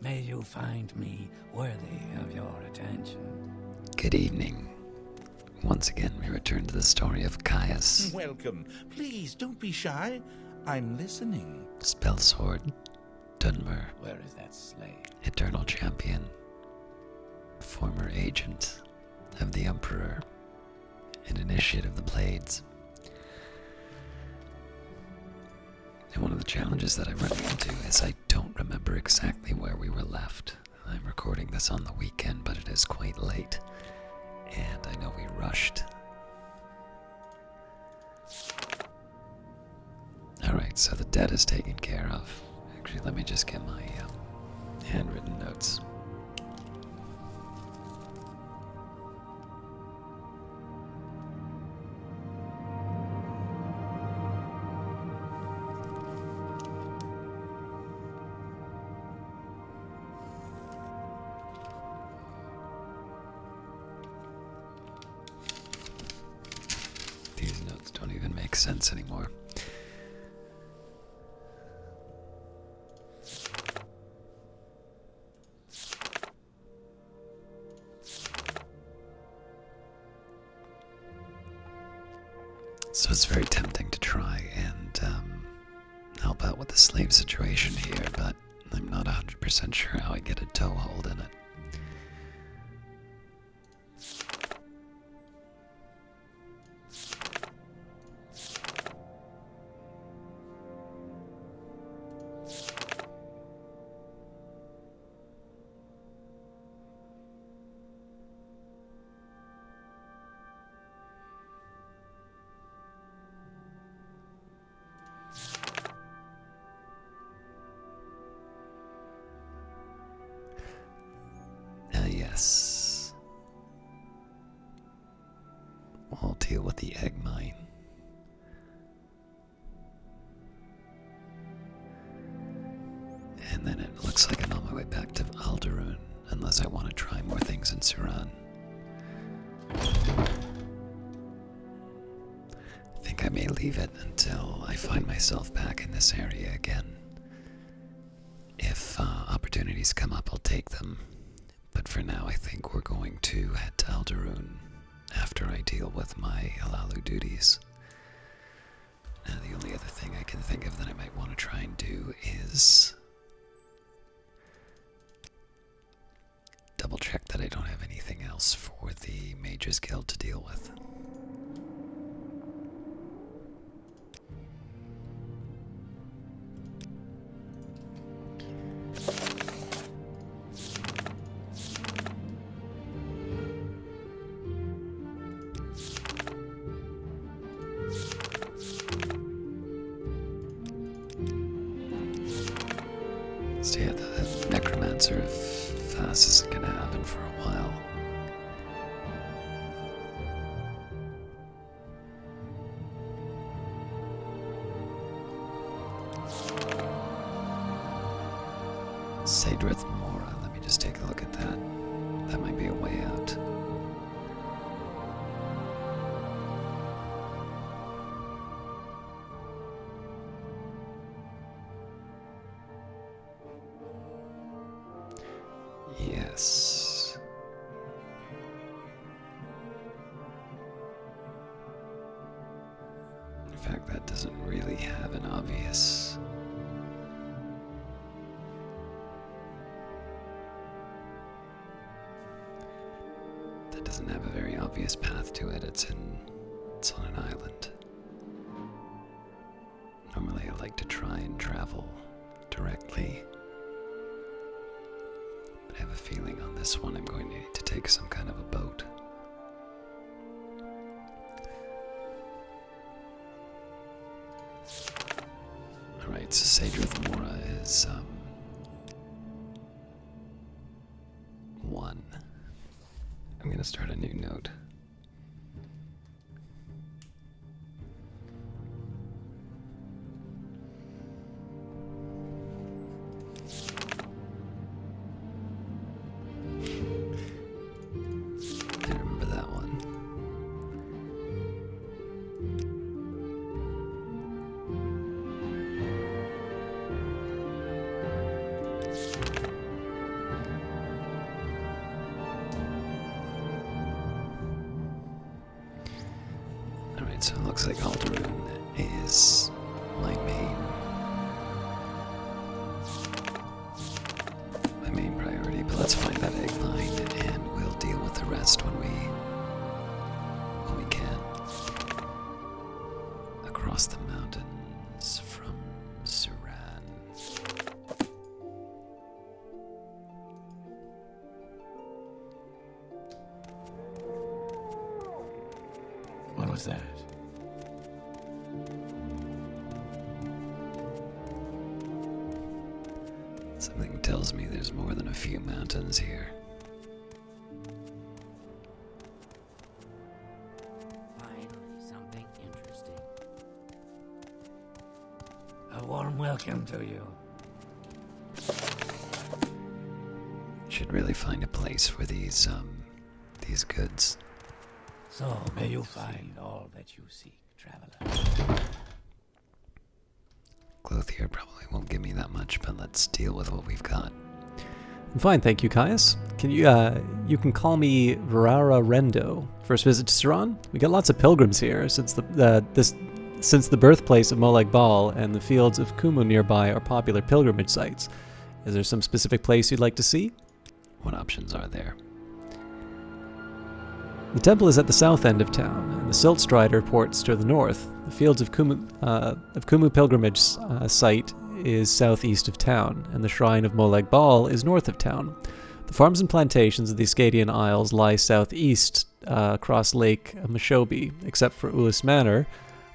May you find me worthy of your attention. Good evening. Once again, we return to the story of Caius. Welcome. Please, don't be shy. I'm listening. Spellsword, Dunmer, Where is that slave? Eternal Champion, former agent of the Emperor, and initiate of the Blades. And one of the challenges that I'm running into is I don't remember exactly where we were left. I'm recording this on the weekend, but it is quite late. And I know we rushed. Alright, so the debt is taken care of. Actually, let me just get my handwritten notes. These notes don't even make sense anymore. So it's very tempting to try and help out with the slave situation here, but I'm not 100% sure how I get a toehold in it. Yes. We'll deal with the egg mine. And then it looks like I'm on my way back to Alderaan, unless I want to try more things in Suran. I think I may leave it until I find myself back in this area again. If opportunities come up, I'll take them. But for now, I think we're going to head to Alderaan after I deal with my Alalu duties. Now, the only other thing I can think of that I might want to try and do is double check that I don't have anything else for the Mages Guild to deal with. So yeah, the necromancer of Fast isn't gonna happen for a while. Sadrith Mora, let me just take a look at that. That might be a way out. Yes. In fact, that doesn't really have an obvious... That doesn't have a very obvious path to it. It's on an island. Normally I like to try and travel directly. But I have a feeling on this one I'm going to need to take some kind of a boat. Alright, so Sadrith Mora is, 1. I'm gonna start a new note. I remember that one. So it looks like Alderaan is my main priority, but let's find that egg mine and we'll deal with the rest when we can. Across the mountains from Suran. What was that? Something tells me there's more than a few mountains here. Finally, something interesting. A warm welcome to you. Should really find a place for these goods. So may you find all that you seek, traveler. Clothier probably won't give me that much, but let's deal with what we've got. I'm fine, thank you, Caius. Can you can call me Varara Rendo. First visit to Suran? We got lots of pilgrims here since the birthplace of Molag Bal and the fields of Kumu nearby are popular pilgrimage sites. Is there some specific place you'd like to see? What options are there? The temple is at the south end of town, and the Silt Strider ports to the north. The fields of Kumu pilgrimage site is southeast of town, and the shrine of Molag Bal is north of town. The farms and plantations of the Ascadian Isles lie southeast across Lake Mashobi, except for Ulis Manor,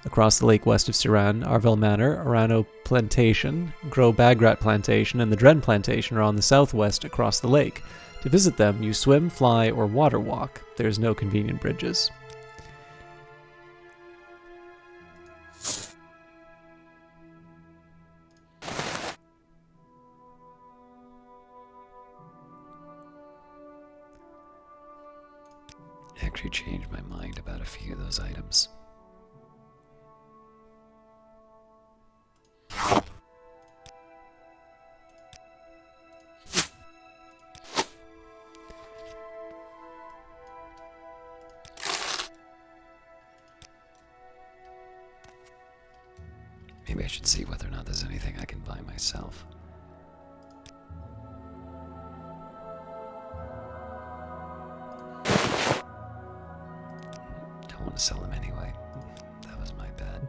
across the lake west of Suran. Arvel Manor, Arano Plantation, Gro Bagrat Plantation, and the Dren Plantation are on the southwest across the lake. To visit them, you swim, fly, or water walk. There's no convenient bridges. Actually changed my mind about a few of those items. Maybe I should see whether or not there's anything I can buy myself. Don't want to sell them anyway. That was my bad.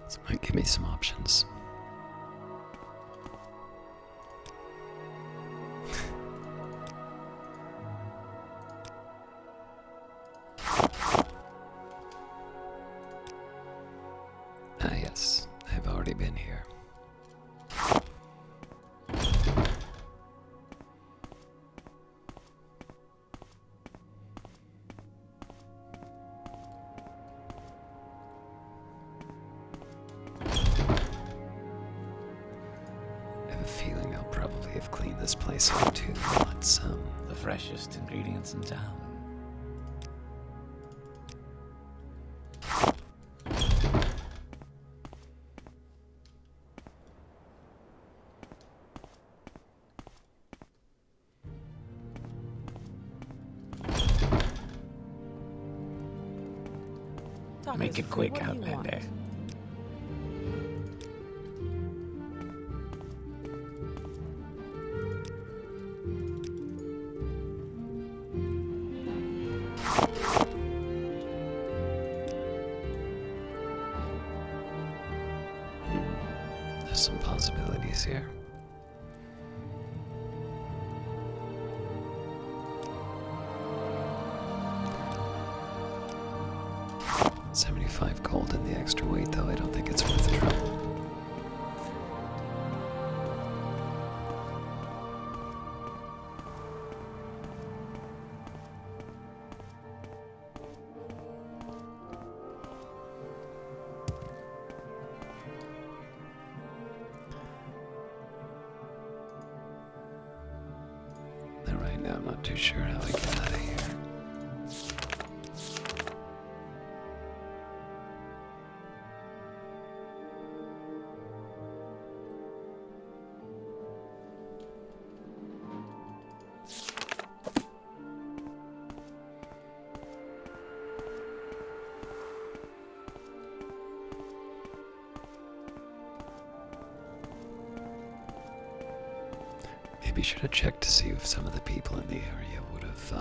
This might give me some options. Ah yes, I've already been here. Feeling I'll probably have cleaned this place up too. Let's The freshest ingredients in town. Make it quick, Outlander. There's some possibilities here. $75 gold in the extra weight, though. I don't think it's worth the trouble. Alright, now I'm not too sure how I get out of here. Maybe should have checked to see if some of the people in the area would have,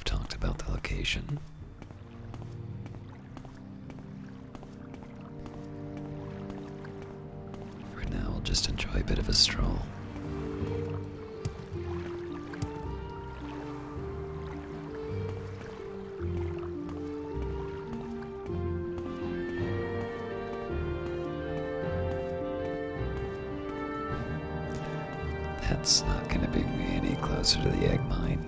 talked about the location. For now, I'll just enjoy a bit of a stroll. That's not going to bring me any closer to the egg mine.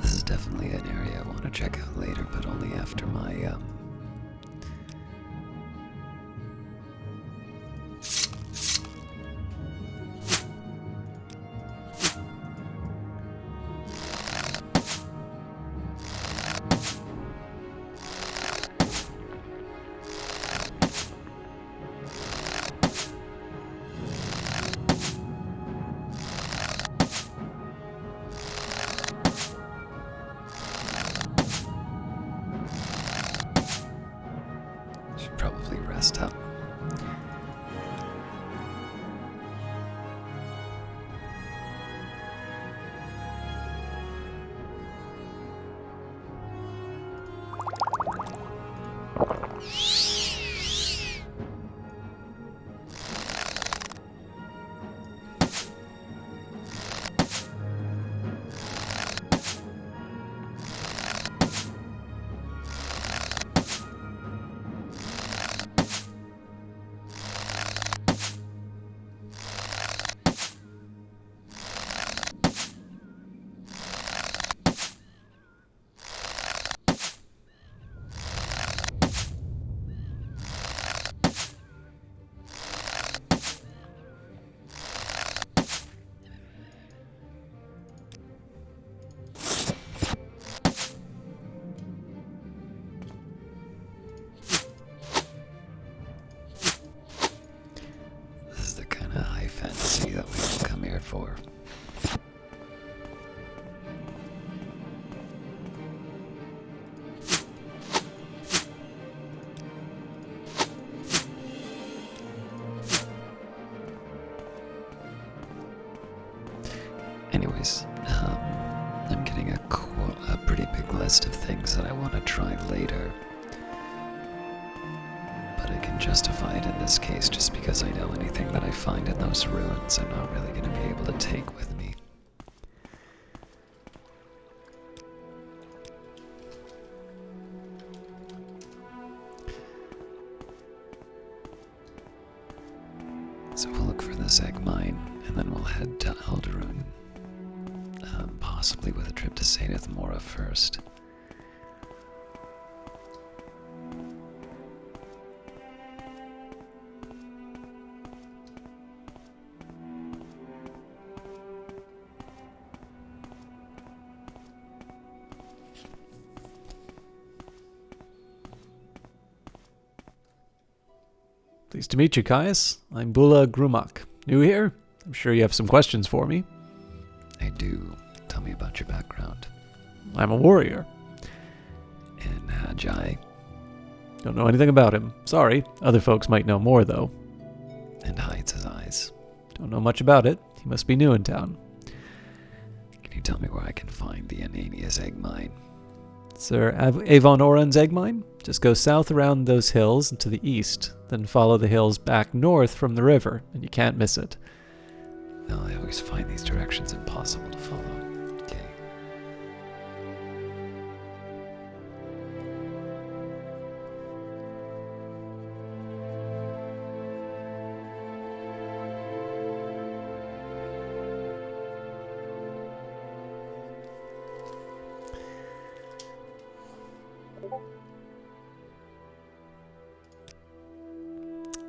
This is definitely an area I want to check out later, but only after my, should probably rest up. This is the kind of high fantasy that we all come here for. Anyways, I'm getting a pretty big list of things that I want to try later. But I can justify it in this case just because I know anything that I find in those ruins I'm not really going to be able to take with me. So we'll look for this egg mine, and then we'll head to Alderun. Possibly with a trip to Saineth Mora first. Pleased to meet you, Caius. I'm Bula Grumak. New here? I'm sure you have some questions for me. I do. Tell me about your background. I'm a warrior. And Jai. Don't know anything about him. Sorry. Other folks might know more, though. And hides his eyes. Don't know much about it. He must be new in town. Can you tell me where I can find the Ananias egg mine? Sir Avon Oran's egg mine? Just go south around those hills and to the east, then follow the hills back north from the river, and you can't miss it. No, I always find these directions impossible to follow. Okay.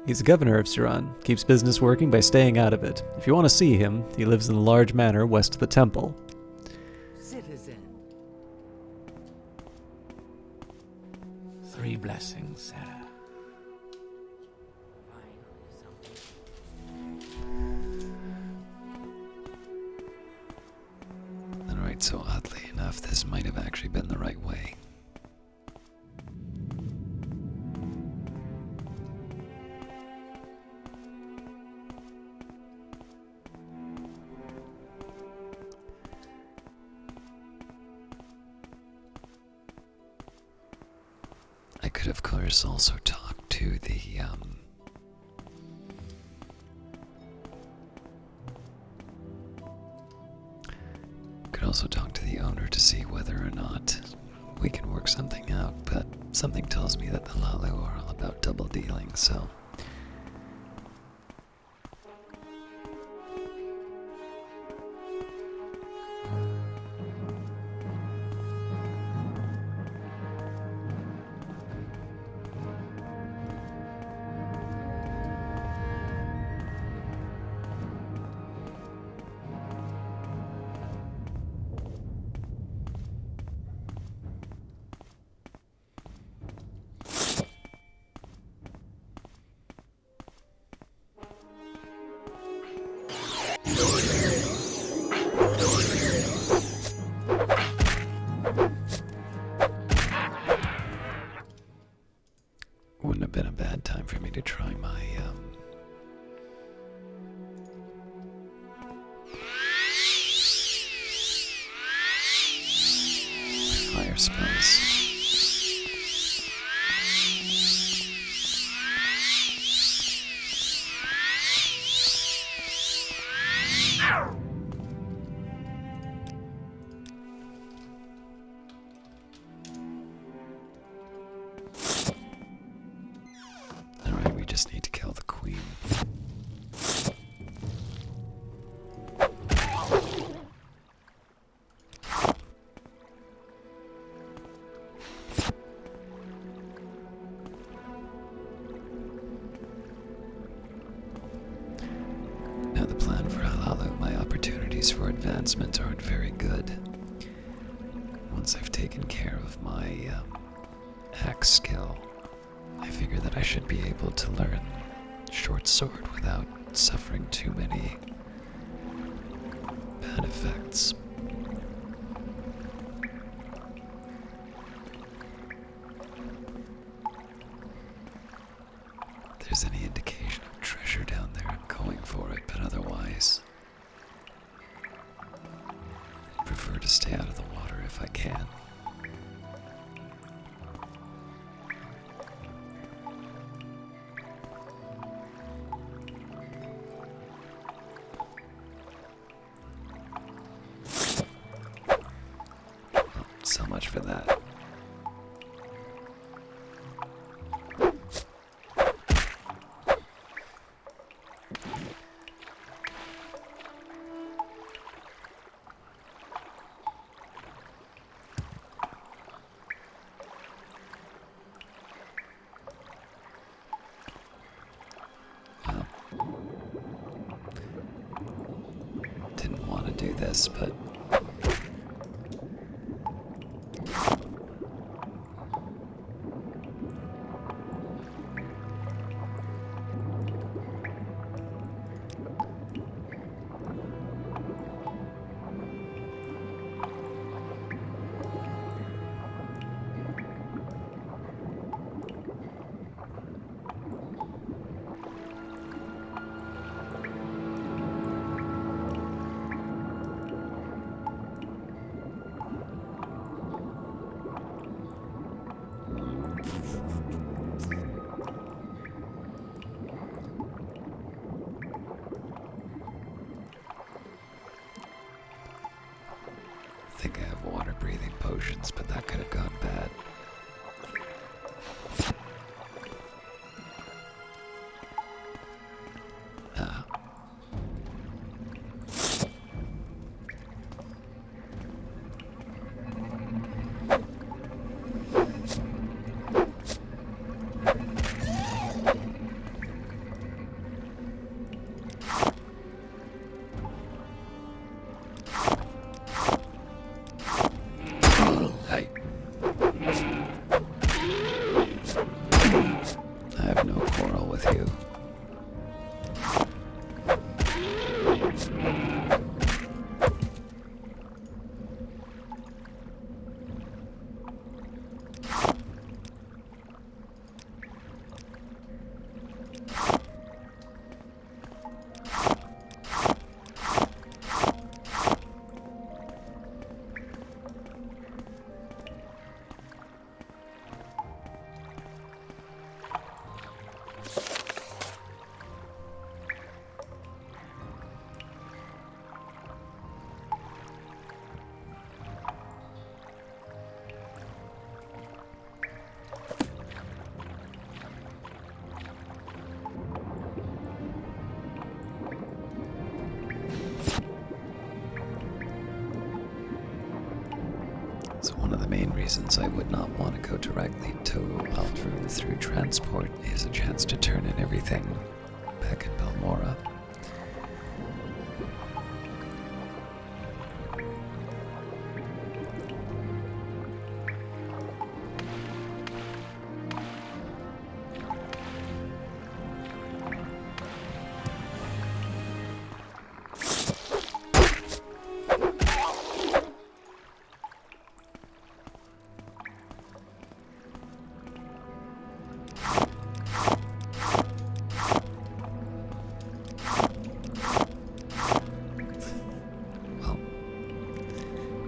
He's the governor of Suran, keeps business working by staying out of it. If you want to see him, he lives in a large manor west of the temple. Citizen. 3 blessings, Sarah. Finally something. Alright, so oddly enough, this might have actually been the right way. I could, of course, also talk to the, could also talk to the owner to see whether or not we can work something out, but something tells me that the Lalu are all about double dealing, so... Wouldn't have been a bad time for me to try my fire spells. Alright, we just need to kill the queen. Now the plan for Halalu, my opportunities for advancement aren't very good. Once I've taken care of my axe skill, I figure that I should be able to learn short sword without suffering too many bad effects. If there's any indication of treasure down there, I'm going for it, but otherwise, I'd prefer to stay out of the water if I can. So much for that. Well, didn't want to do this, but directions, but that could have gone bad. Ah. I have no quarrel with you. So one of the main reasons I would not want to go directly to Aldru through transport is a chance to turn in everything back in Balmora.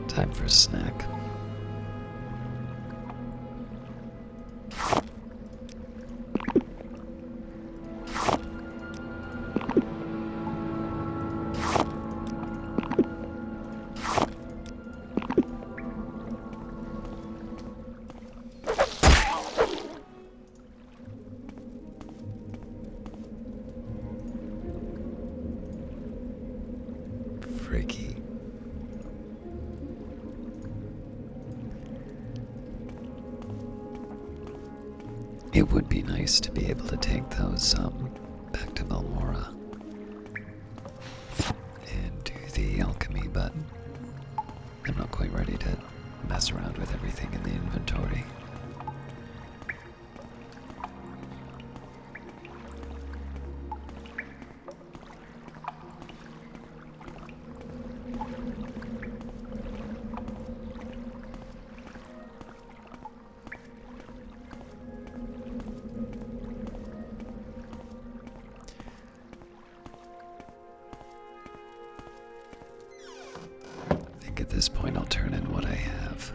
Time for a snack. Freaky. It would be nice to be able to take those back to Balmora and do the alchemy, but I'm not quite ready to mess around with everything in the inventory. At this point, I'll turn in what I have.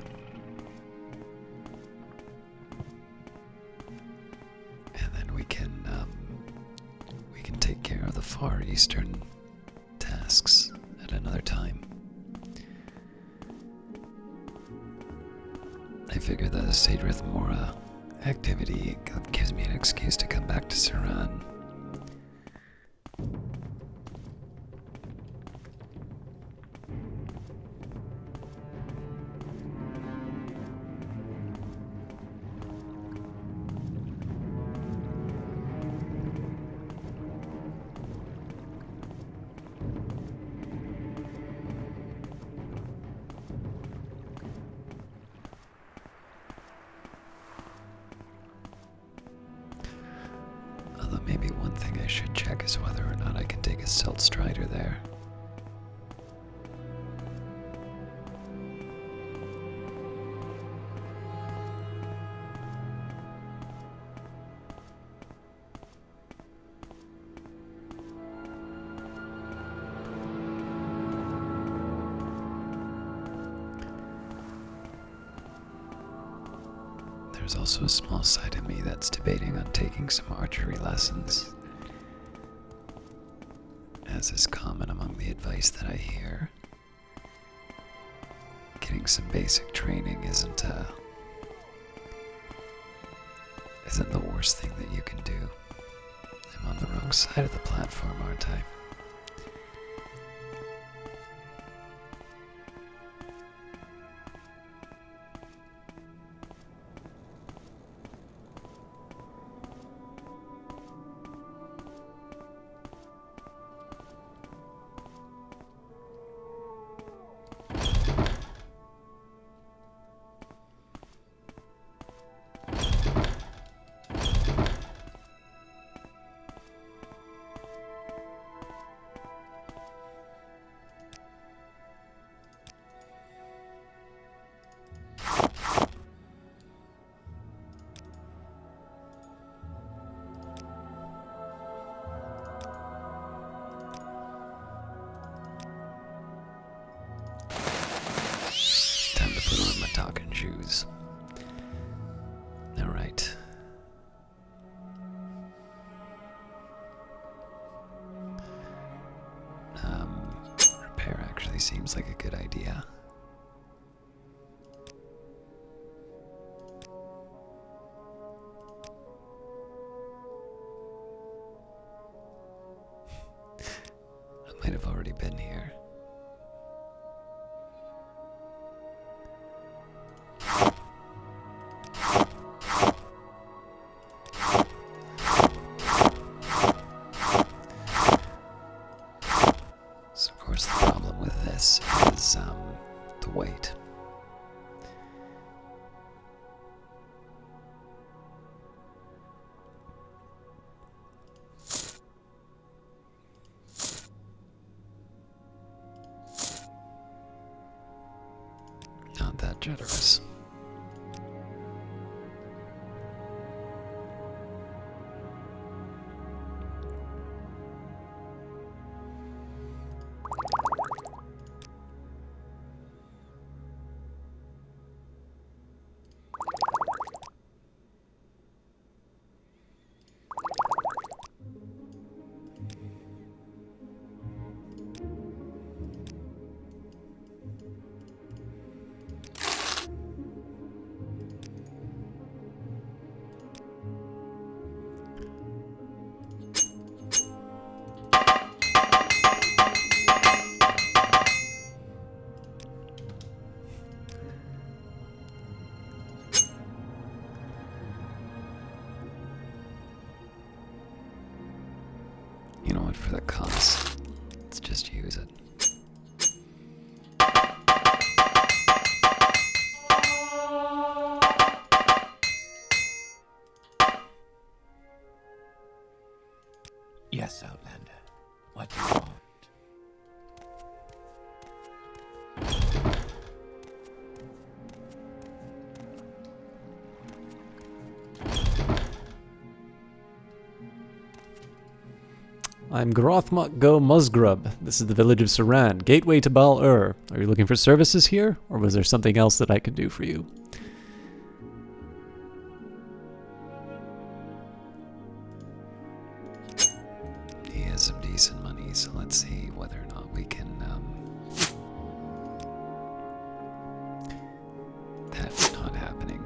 And then we can take care of the far eastern tasks at another time. I figure the Sadrith Mora activity gives me an excuse to come back to Suran. Although maybe one thing I should check is whether or not I can take a Silt Strider there. There's also a small side of me that's debating on taking some archery lessons, as is common among the advice that I hear. Getting some basic training isn't the worst thing that you can do. I'm on the wrong side of the platform, aren't I? Time to put on my talking shoes. All right. Repair actually seems like a good idea. I might have already been here. So of course the problem with this is the weight. Not that generous. You know what, for the cost, let's just use it. Yes, Outlander. What do you want? I'm Grothmok Go Musgrub. This is the village of Suran, gateway to Balmora. Are you looking for services here, or was there something else that I can do for you? He has some decent money, so let's see whether or not we can, that's not happening.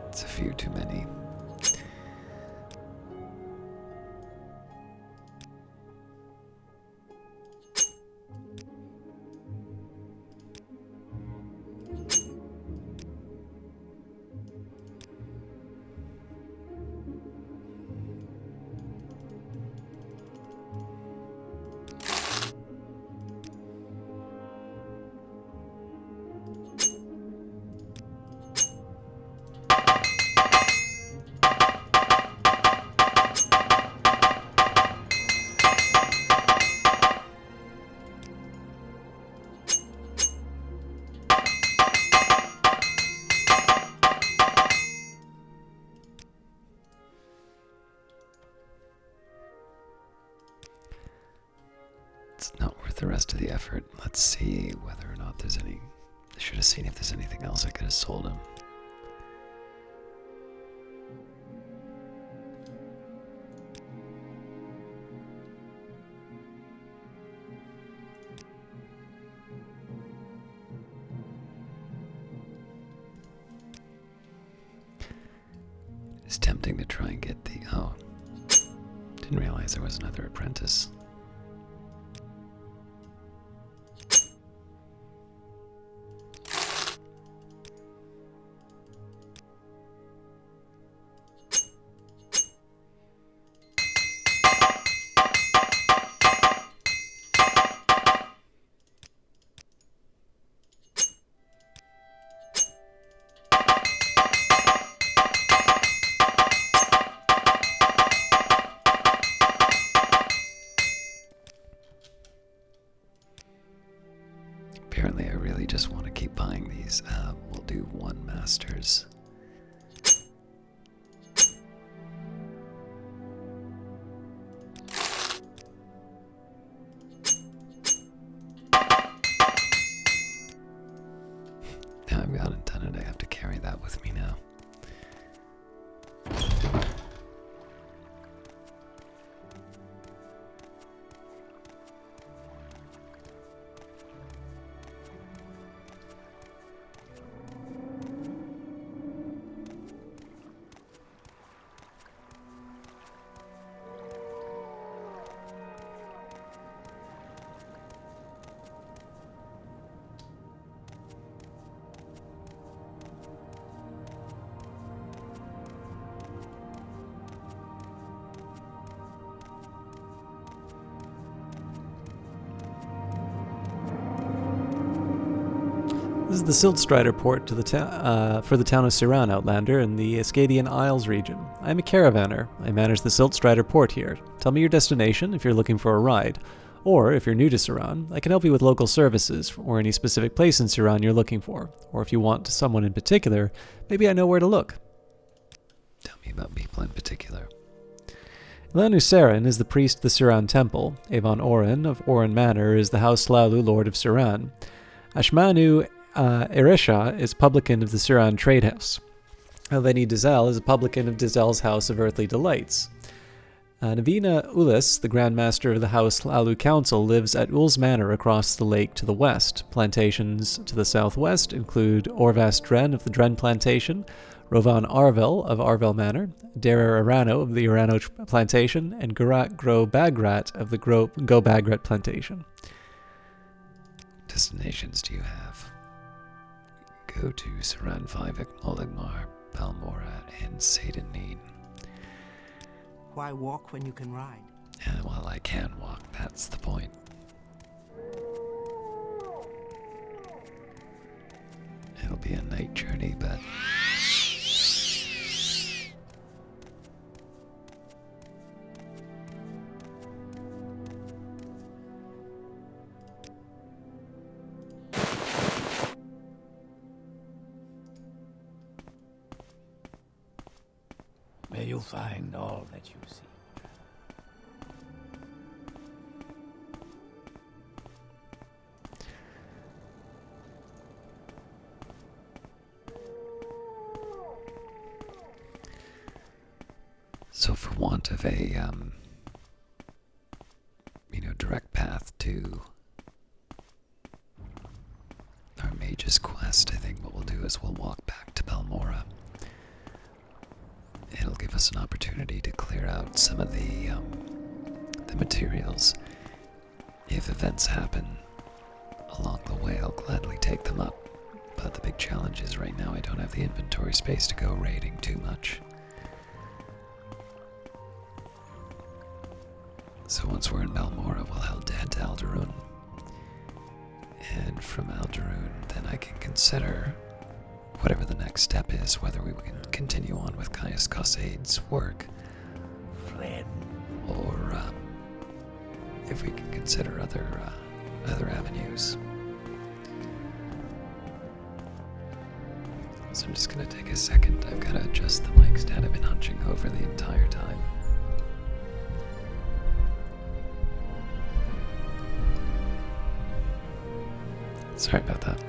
It's a few too many. it's not worth the rest of the effort. Let's see whether or not there's any... I should have seen if there's anything else I could have sold him. It's tempting to try and get the... Oh. Didn't realize there was another apprentice. Apparently I really just want to keep buying these. We'll do one masters. Now I've gotten done it, I have to carry that with me now. This is the Siltstrider port to the for the town of Suran, Outlander, in the Ascadian Isles region. I am a caravaner. I manage the Siltstrider port here. Tell me your destination if you're looking for a ride. Or, if you're new to Suran, I can help you with local services, or any specific place in Suran you're looking for. Or if you want someone in particular, maybe I know where to look. Tell me about people in particular. Ilanu Saran is the priest of the Suran temple. Avon Oren of Oren Manor is the House Laulu Lord of Suran. Ashmanu Erisha is publican of the Suran Trade House. Eleni Dizel is a publican of Dizel's House of Earthly Delights. Navina Ulis, the Grand Master of the House Laulu Council, lives at Ul's Manor across the lake to the west. Plantations to the southwest include Orvas Dren of the Dren Plantation, Rovan Arvel of Arvel Manor, Derer Arano of the Arano Plantation, and Gurat Gro Bagrat of the Go Bagrat Plantation. Destinations do you have? Go to Suran 5, Oligmar, Balmora, and Satan-Need. Why walk when you can ride? Well, I can walk, that's the point. It'll be a night journey, but... May you find all that you seek. So for want of a, direct path to our mage's quest, I think what we'll do is we'll walk back to Balmora. It'll give us an opportunity to clear out some of the materials. If events happen along the way, I'll gladly take them up. But the big challenge is right now I don't have the inventory space to go raiding too much. So once we're in Balmora, we'll head to Alderun. And from Alderun, then I can consider whatever the next step is, whether we can continue on with Caius Cossade's work, or if we can consider other avenues. So I'm just going to take a second. I've got to adjust the mic stand. I've been hunching over the entire time. Sorry about that.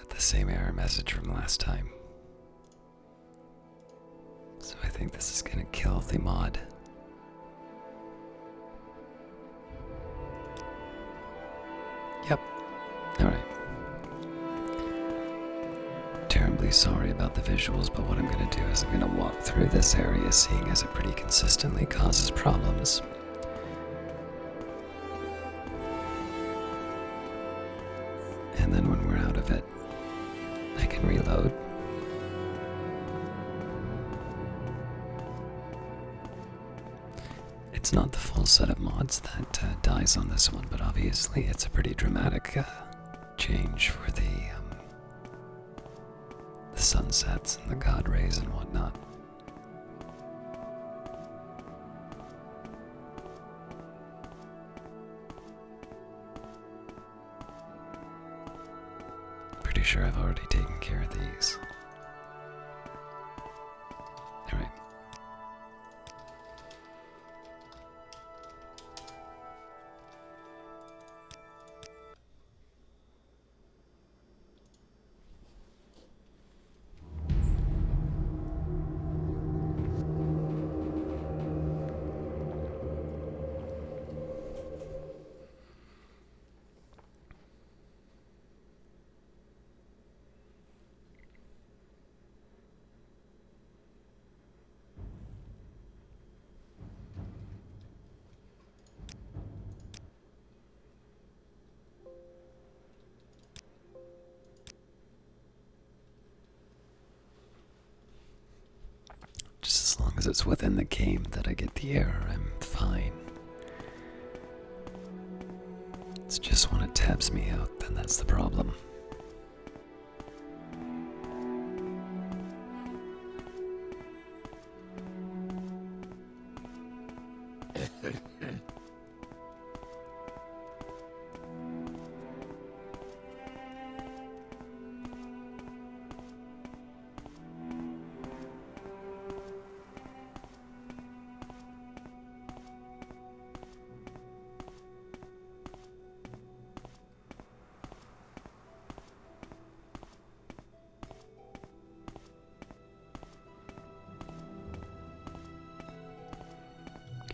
The same error message from last time. So I think this is gonna kill the mod. Yep. Alright. Terribly sorry about the visuals, but what I'm gonna do is I'm gonna walk through this area, seeing as it pretty consistently causes problems. And then when we're out of it, I can reload. It's not the full set of mods that dies on this one, but obviously it's a pretty dramatic change for the sunsets and the god rays and whatnot. Pretty sure I've already taken care of these. Alright. Just as long as it's within the game that I get the error, I'm fine. It's just when it tabs me out, then that's the problem.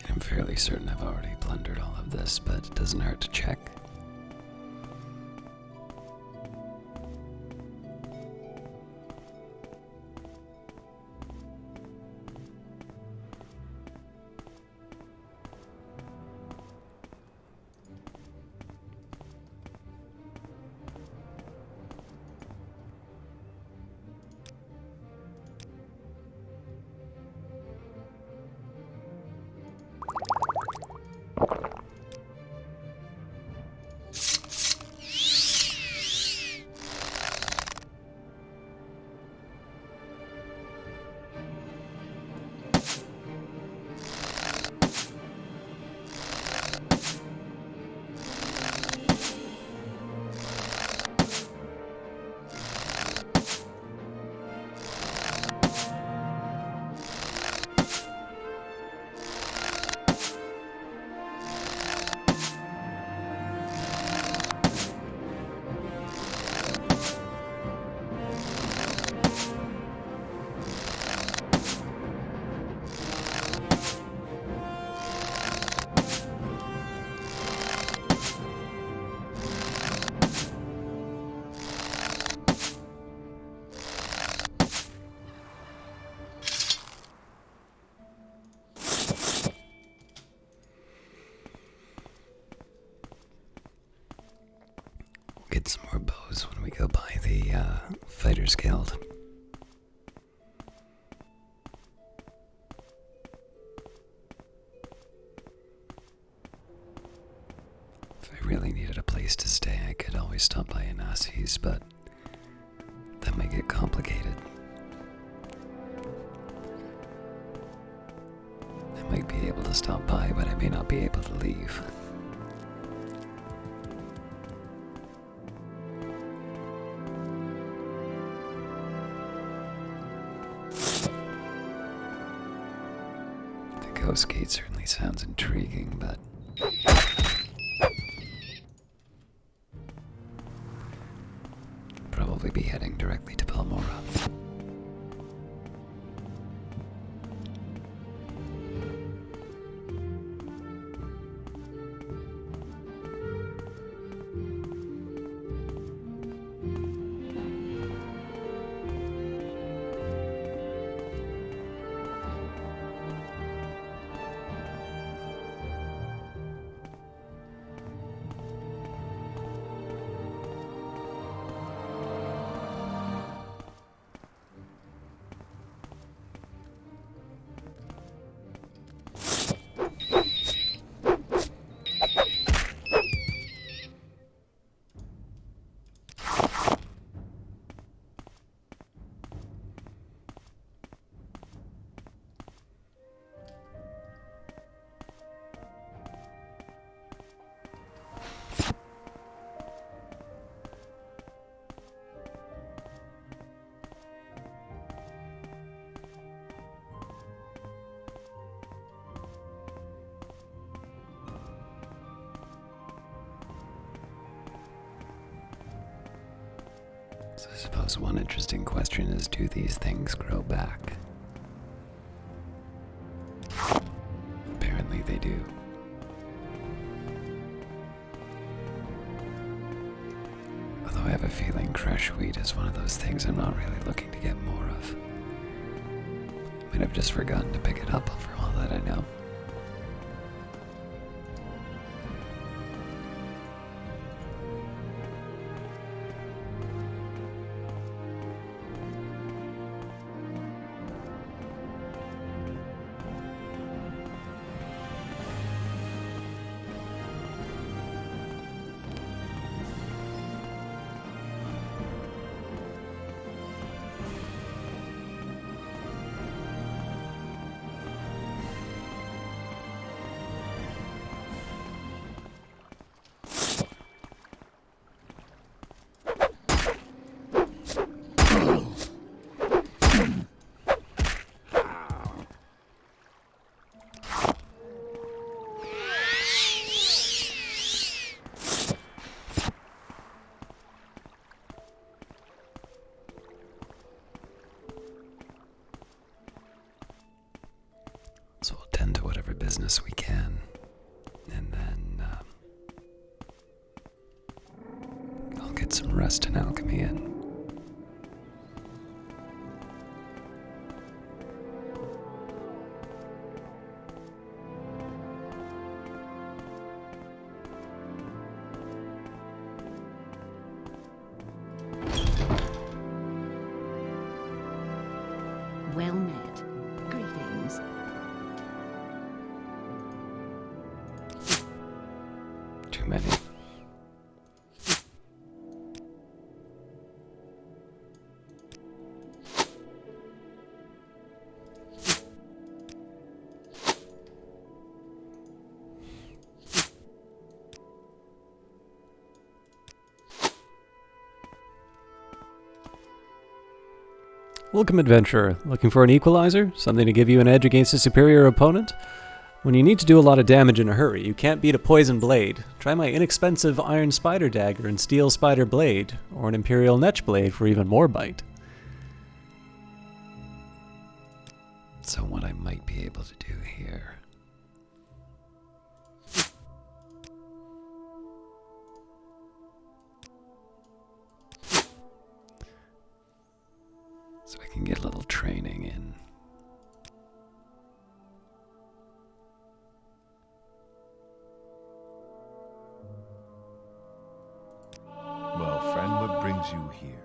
I'm fairly certain I've already plundered all of this, but it doesn't hurt to check. get some more bows when we go by the Fighters Guild. If I really needed a place to stay, I could always stop by Anasi's, but that might get complicated. I might be able to stop by, but I may not be able to leave. The Ghost Gate certainly sounds intriguing, but probably be heading directly to Balmora. So I suppose one interesting question is, do these things grow back? Apparently they do. Although I have a feeling crush wheat is one of those things I'm not really looking to get more of. I might have just forgotten to pick it up for all that I know. So we'll tend to whatever business we can, and then I'll get some rest in alchemy in. Well met. Greetings. Too many. Welcome, adventurer. Looking for an equalizer? Something to give you an edge against a superior opponent? When you need to do a lot of damage in a hurry, you can't beat a poison blade. Try my inexpensive iron spider dagger and steel spider blade, or an imperial netch blade for even more bite. So what I might be able to do here. So I can get a little training in. Well, brings you here?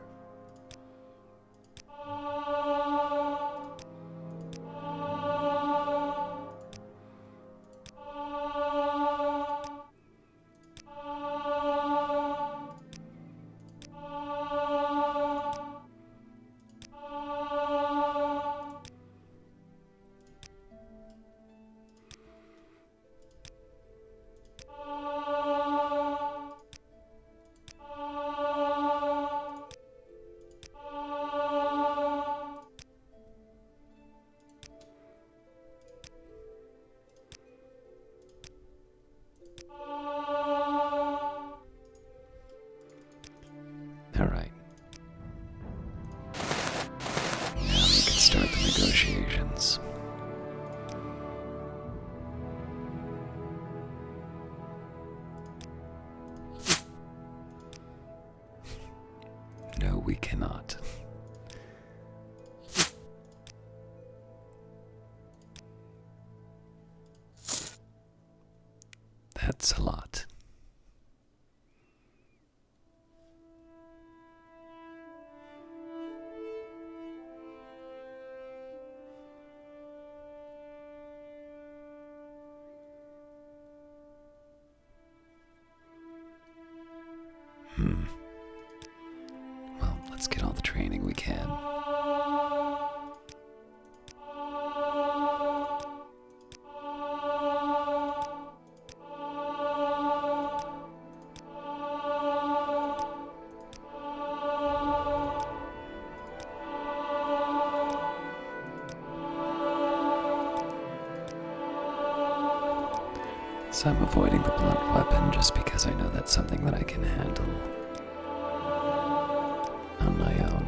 Alright. Now we can start the negotiations. No, we cannot. That's a lot. Well, let's get all the training we can. So I'm avoiding the blunt weapon just because I know that's something that I can handle on my own.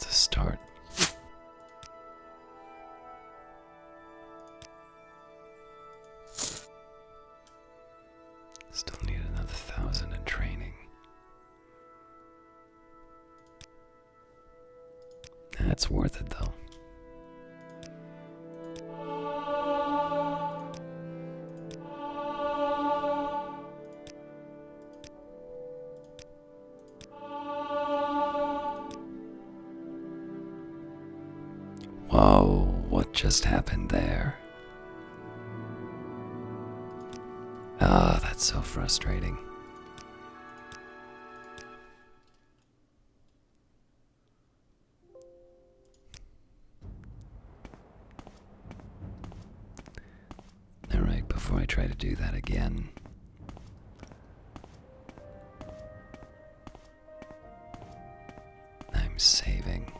Start. Still need another 1,000 in training. That's worth it though. Whoa, what just happened there? Ah, that's so frustrating. Alright, before I try to do that again, I'm saving.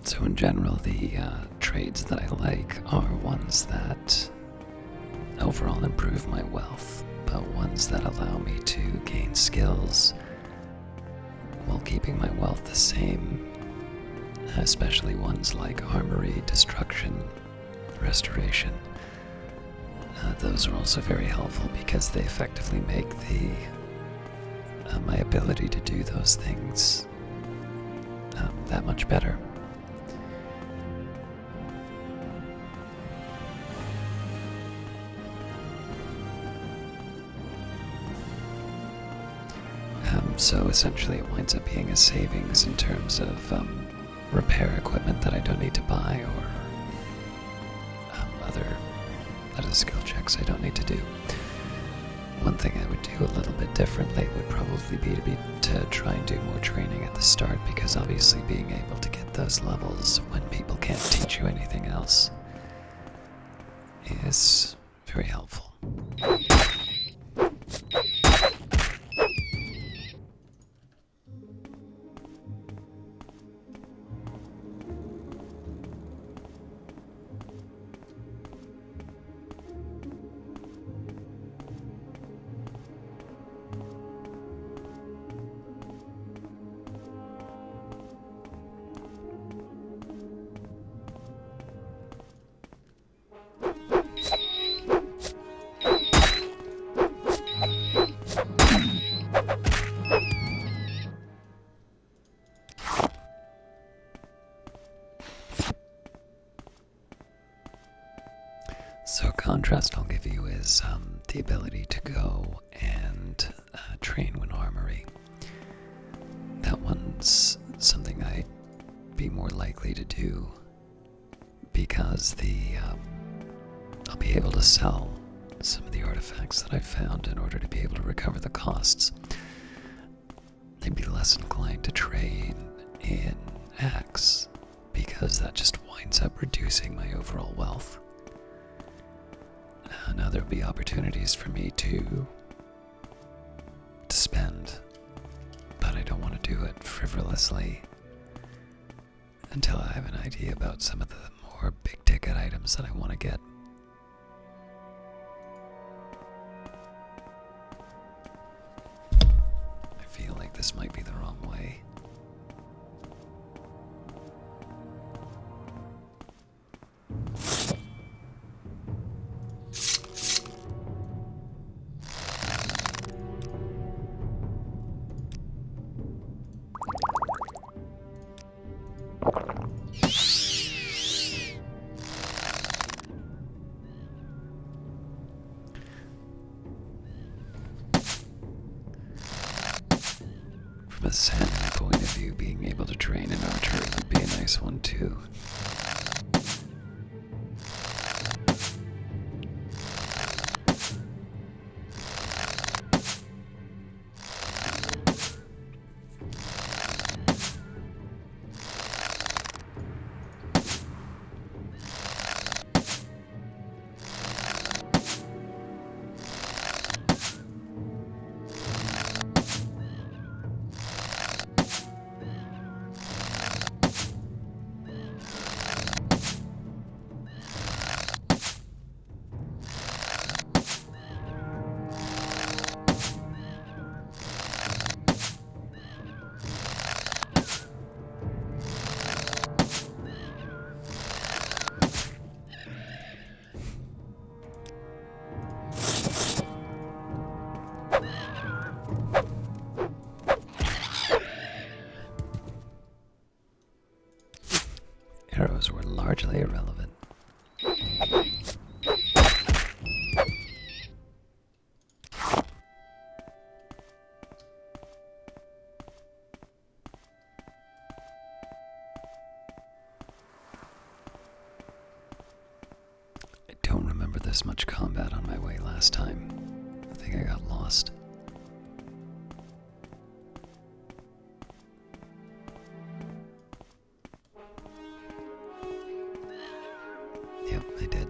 So in general, the trades that I like are ones that overall improve my wealth, but ones that allow me to gain skills while keeping my wealth the same, especially ones like armoury, destruction, restoration. Those are also very helpful because they effectively make my ability to do those things that much better. So essentially it winds up being a savings in terms of repair equipment that I don't need to buy, or other skill checks I don't need to do. One thing thing I would do a little bit differently would probably be to try and do more training at the start, because obviously being able to get those levels when people can't teach you anything else is very helpful. So contrast I'll give you is the ability to go and train when armoury. That one's something I'd be more likely to do because I'll be able to sell some of the artifacts that I've found in order to be able to recover the costs. I'd be less inclined to trade in axe because that just winds up reducing my overall wealth. Now there'll be opportunities for me to spend, but I don't want to do it frivolously until I have an idea about some of the more big ticket items that I want to get. I feel like this might be the wrong way. From a sand point of view, being able to train in archery would be a nice one too. Arrows were largely irrelevant. I don't remember this much combat on my way last time. I think I got lost. Yep, I did.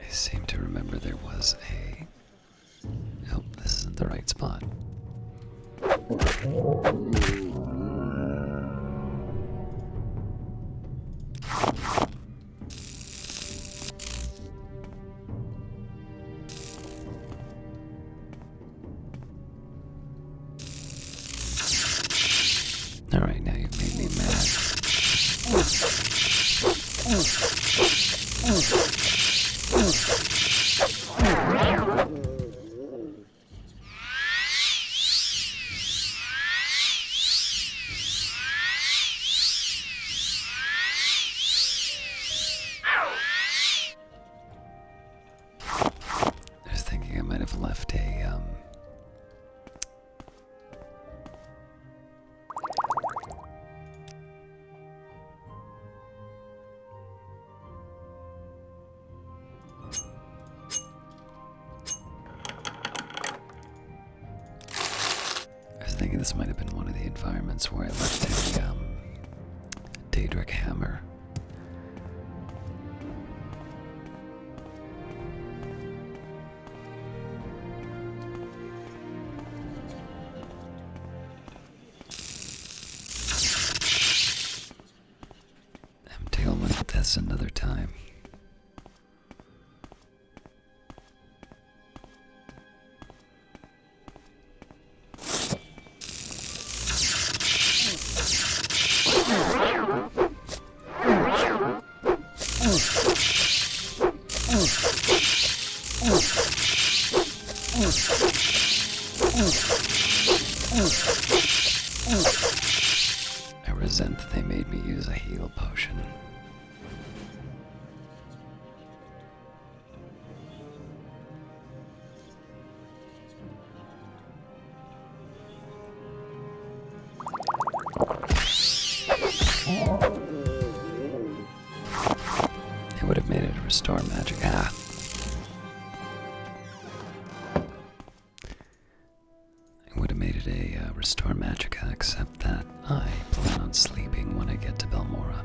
I seem to remember there was a... Nope, this isn't the right spot. Alright, now you've made me mad. this might have been one of the environments where I left a Daedric hammer. I'm dealing with this another time. I resent that they made me use a heal potion. It would have made it a restore magic. It would have made it a restore magica, except that I plan on sleeping when I get to Balmora.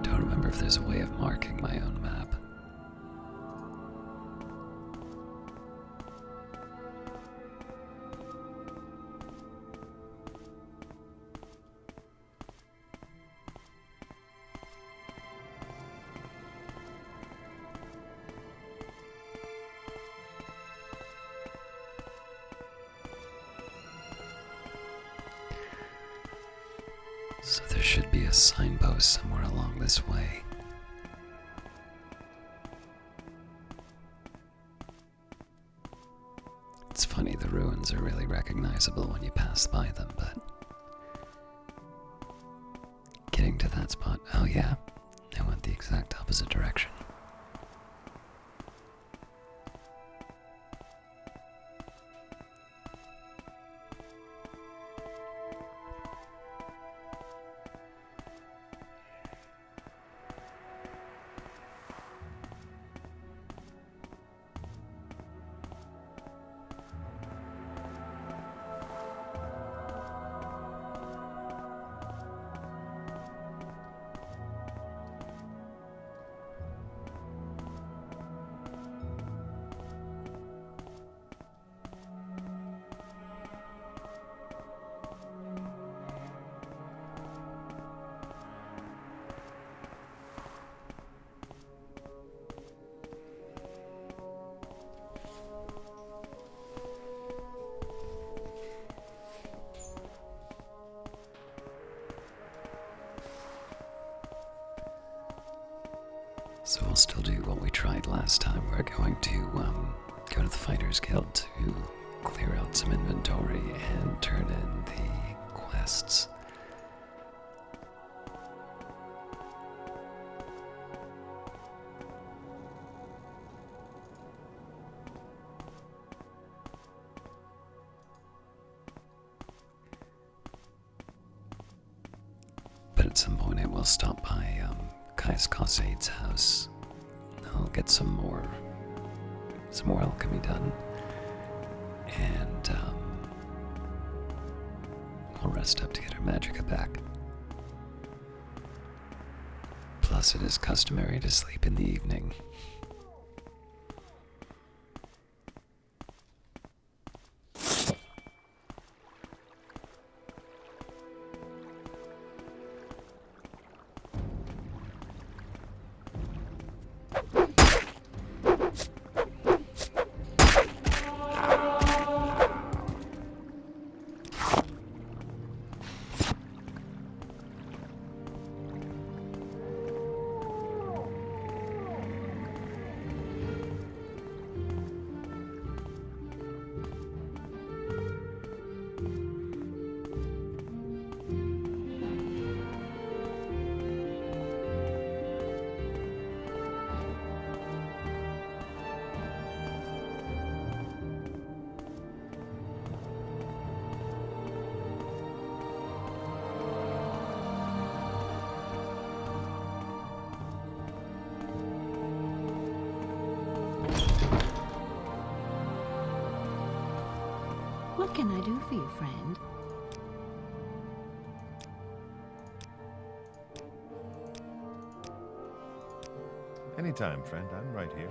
Don't remember if there's a way of marking my own map. So there should be a signpost somewhere along this way. It's funny, the ruins are really recognizable when you pass by them, but getting to that spot, oh yeah, I went the exact opposite direction. So we'll still do what we tried last time. We're going to go to the Fighters Guild to clear out some inventory and turn in the quests. But at some point I will stop by Kais Cossade's house. I'll get some more alchemy done, and I'll rest up to get her magicka back. Plus, it is customary to sleep in the evening. What can I do for you, friend? Anytime, friend. I'm right here.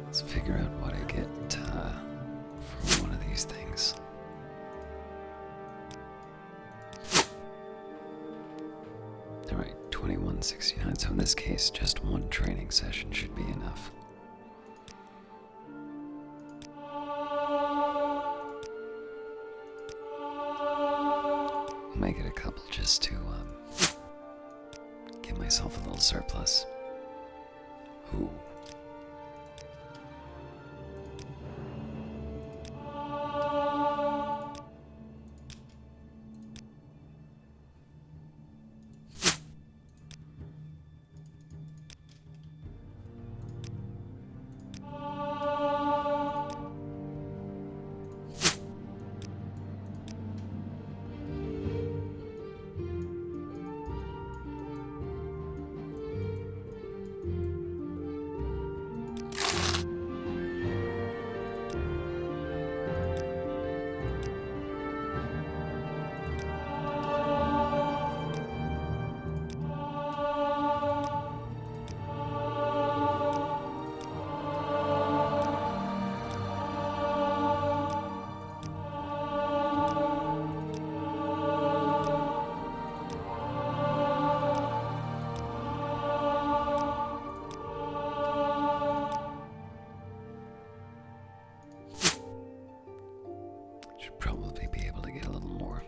Let's figure out what I get from one of these things. Alright, 2169. So in this case, just one training session should be enough. We'll make it a couple just to give myself a little surplus. Ooh. Should probably be able to get a little more.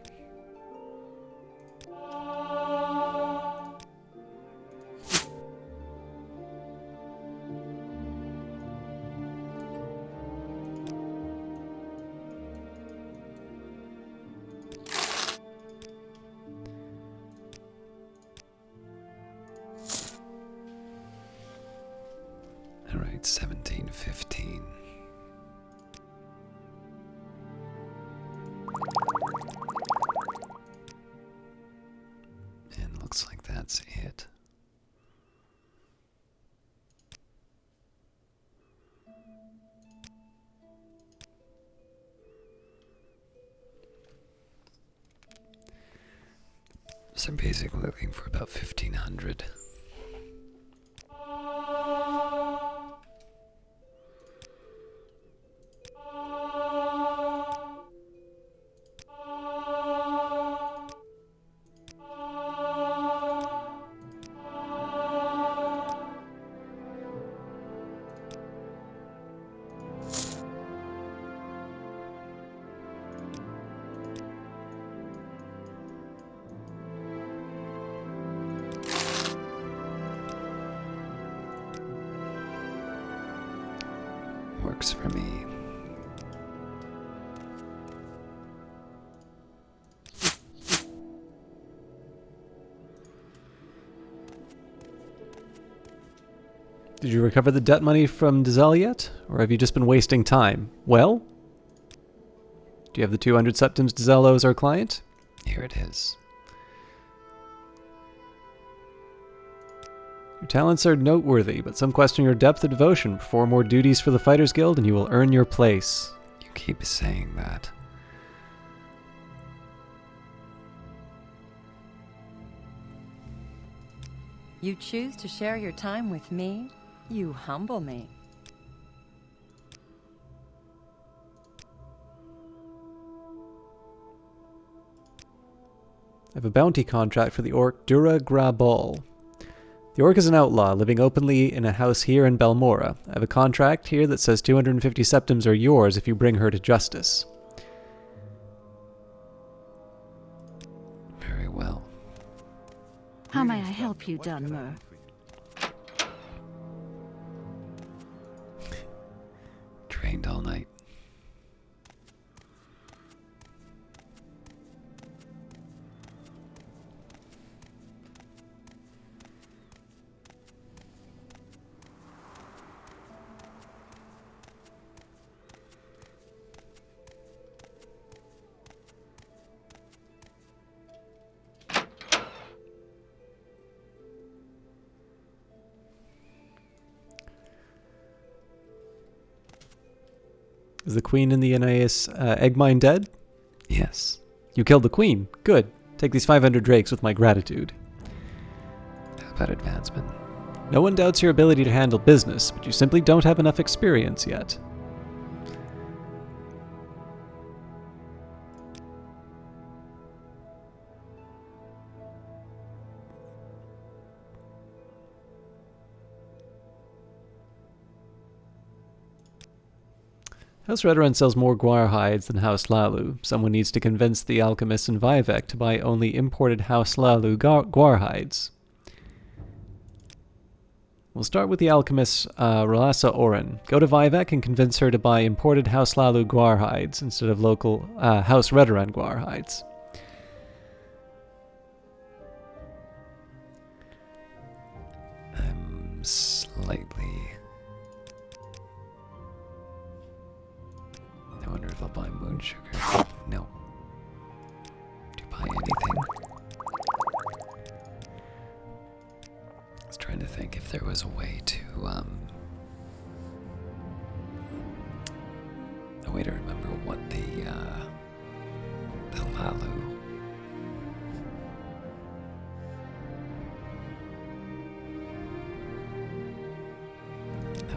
All right, 1715. And looks like that's it. So I'm basically looking for about 1500. Works for me. Did you recover the debt money from Dizelle yet? Or have you just been wasting time? Well? Do you have the 200 septims Dizelle owes our client? Here it is. Your talents are noteworthy, but some question your depth of devotion. Perform more duties for the Fighters Guild and you will earn your place. You keep saying that. You choose to share your time with me? You humble me. I have a bounty contract for the orc Dura Grabol. The orc is an outlaw, living openly in a house here in Balmora. I have a contract here that says 250 septims are yours if you bring her to justice. Very well. How may I help you, Dunmer? Trained all night. Is the queen in the Aeneas egg mine dead? Yes. You killed the queen. Good. Take these 500 drakes with my gratitude. How about advancement? No one doubts your ability to handle business, but you simply don't have enough experience yet. House Redoran sells more guar hides than House Lalu. Someone needs to convince the alchemists in Vivek to buy only imported House Lalu guar hides. We'll start with the alchemist Ralasa Oren. Go to Vivek and convince her to buy imported House Lalu guar hides instead of local House Redoran guar hides. I'm slightly... I wonder if I'll buy moon sugar. No. Do you buy anything? I was trying to think if there was a way to, a way to remember what the Lalu...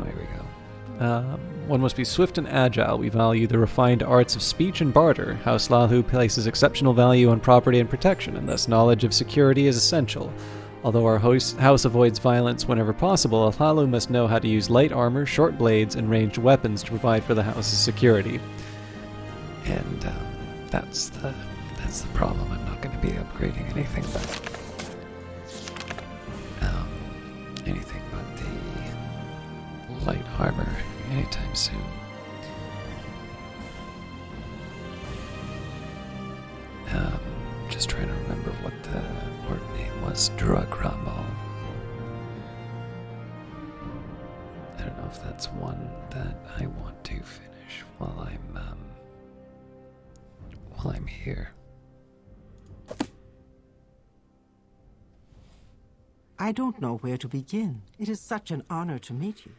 Oh, here we go. One must be swift and agile. We value the refined arts of speech and barter. House Lalu places exceptional value on property and protection, and thus knowledge of security is essential. Although our house avoids violence whenever possible, Lalu must know how to use light armor, short blades, and ranged weapons to provide for the house's security. And that's the problem. I'm not going to be upgrading anything but the light armor anytime soon. Just trying to remember what the word name was. Dragrabal. I don't know if that's one that I want to finish while I'm here. I don't know where to begin. It is such an honor to meet you.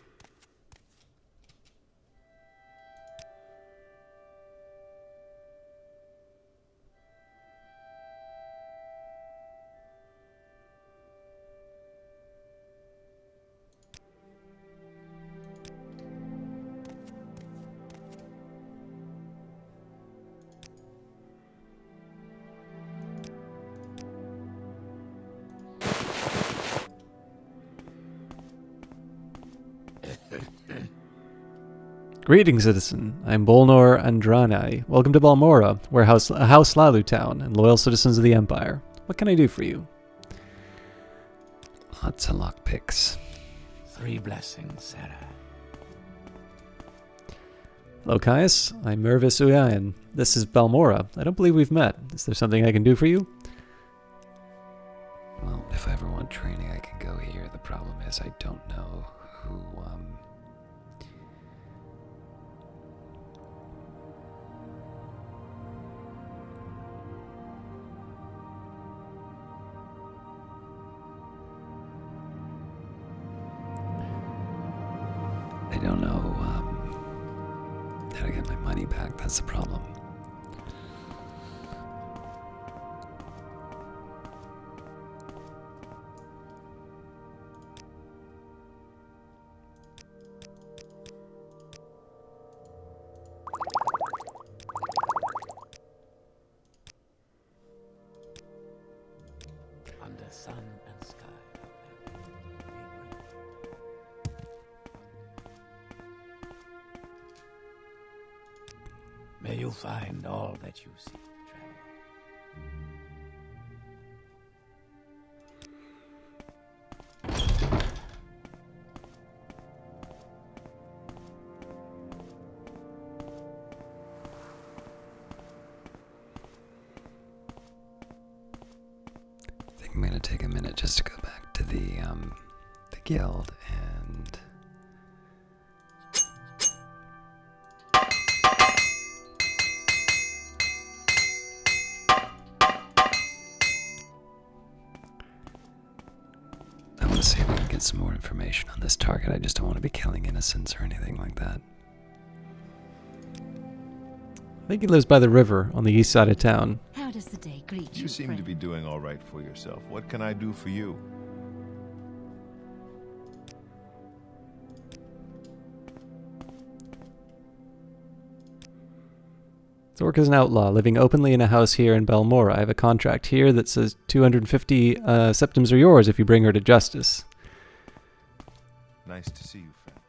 Greetings, citizen. I'm Balmora and Suran. Welcome to Balmora, where House Lalu town, and loyal citizens of the Empire. What can I do for you? Lots of lockpicks. 3 blessings, Sarah. Hello, Caius. I'm Mervis Uyayan. This is Balmora. I don't believe we've met. Is there something I can do for you? Well, if I ever want training, I can go here. The problem is I don't know who, I don't know how to get my money back. That's the problem. Under sun and sky. May you find all that you seek, traveler. I think I'm gonna take a minute just to go back to the guild and I want to see if I can get some more information on this target. I just don't want to be killing innocents or anything like that. think he lives by the river on the east side of town. How does the day greet you, You seem to friend? be doing all right for yourself. What can I do for you? Zork is an outlaw living openly in a house here in Balmora. I have a contract here that says 250 septims are yours if you bring her to justice. Nice to see you, friend.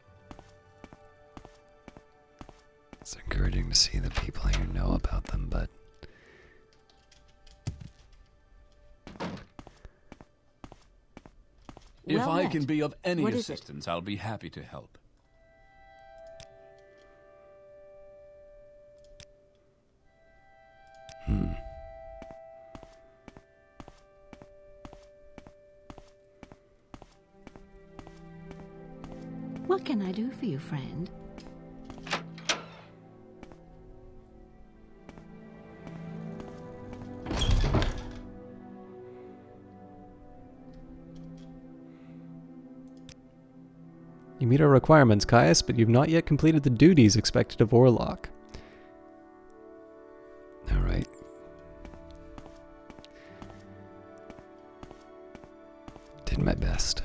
It's encouraging to see that people here know about them, but If Well I met. can be of any What is it? assistance, I'll be happy to help. What can I do for you, friend? You meet our requirements, Caius, but you've not yet completed the duties expected of Warlock. alright. Did my best.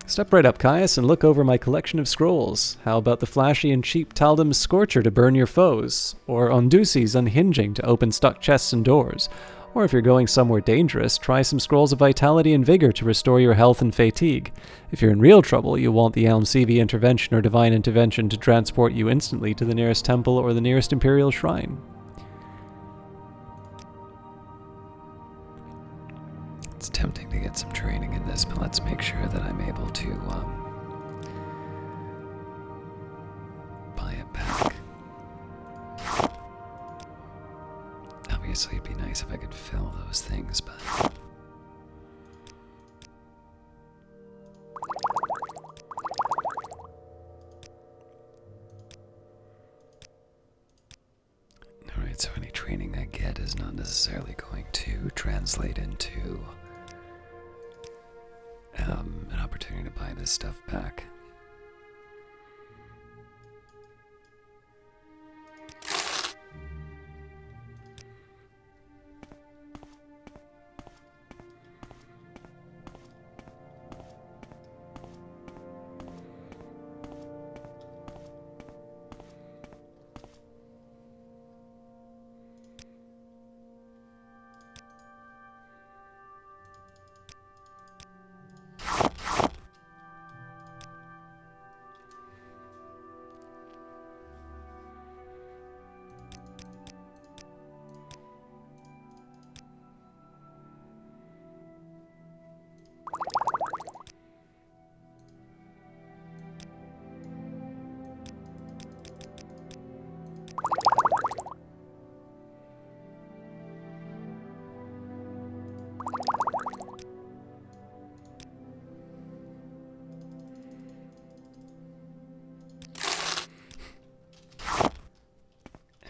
Step right up, Caius, and look over my collection of scrolls. How about the flashy and cheap Taldum's Scorcher to burn your foes? Or Ondusi's Unhinging to open stuck chests and doors? Or if you're going somewhere dangerous, try some Scrolls of Vitality and Vigor to restore your health and fatigue. If you're in real trouble, you'll want the Almsevi Intervention or Divine Intervention to transport you instantly to the nearest temple or the nearest Imperial Shrine. It's tempting to get some training in this, but let's make sure that I'm able to buy it back. Obviously, it'd be nice if I could fill those things, but alright, so any training I get is not necessarily going to translate into an opportunity to buy this stuff back.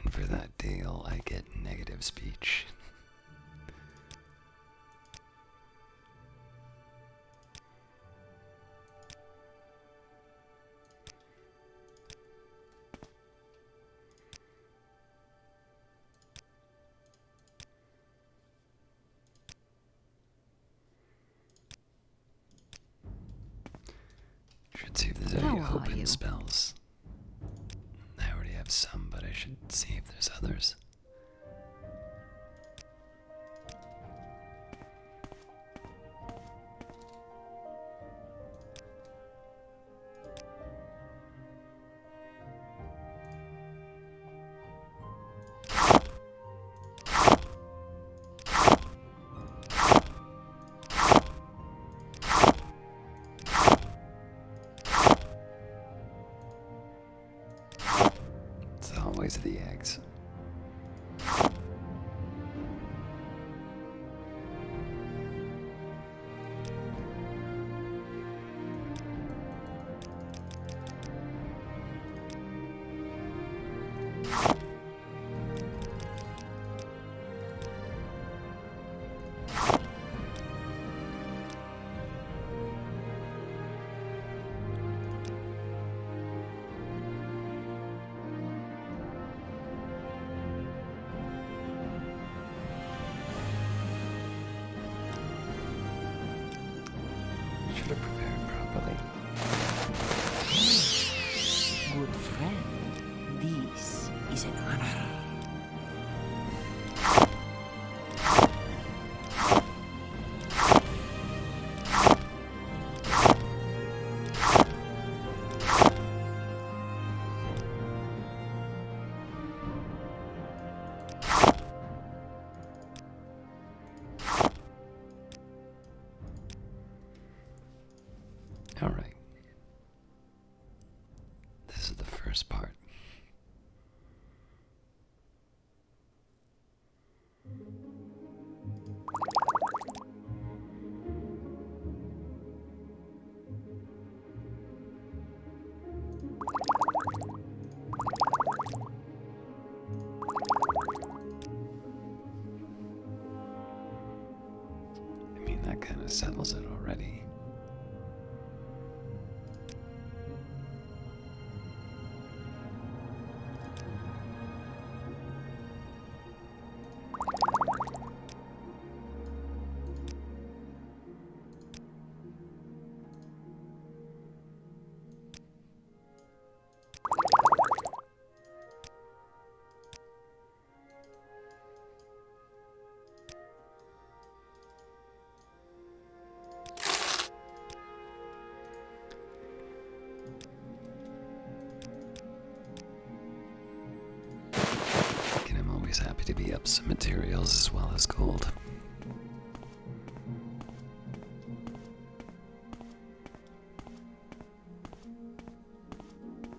And for that deal, I get negative speech. Should see if there's any How are open you? spells. I already have some, but I should see if there's others. It's always the eggs. is an honor. All right. This is the first part. I mean, that kind of settles it already. And I'm always happy to be up some materials as well as gold.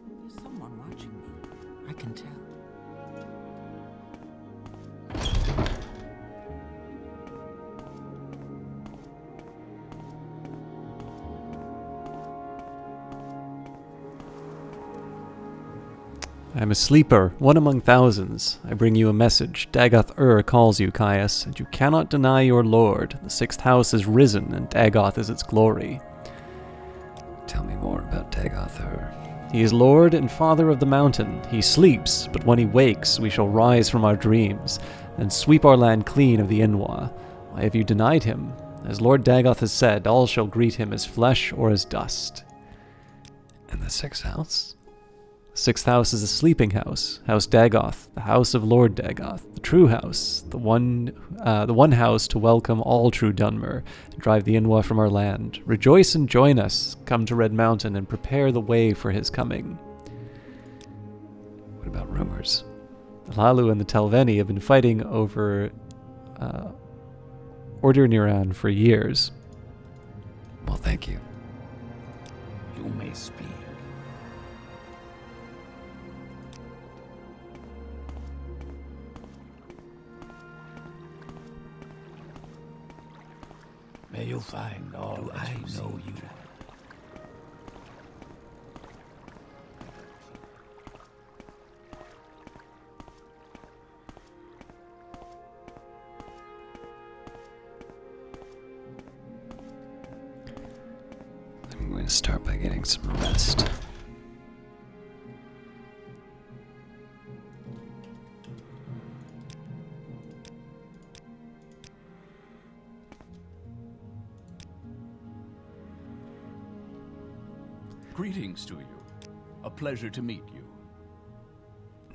There's someone watching me. I can tell. I am a sleeper, one among thousands. I bring you a message. Dagoth calls you, Caius, and you cannot deny your lord. The sixth house is risen, and Dagoth is its glory. Tell me more about Dagoth. He is lord and father of the mountain. He sleeps, but when he wakes, we shall rise from our dreams, and sweep our land clean of the Inwa. Why have you denied him? As Lord Dagoth has said, all shall greet him as flesh or as dust. And the sixth house? Sixth house is a sleeping house, House Dagoth, the house of Lord Dagoth, the true house, the one house to welcome all true Dunmer, and drive the Inwa from our land. Rejoice and join us, come to Red Mountain and prepare the way for his coming. What about rumors? The Lalu and the Telveni have been fighting over Order Niran for years. Well, thank you. You may speak. May you find all I know you. I'm going to start by getting some rest. Greetings to you. A pleasure to meet you.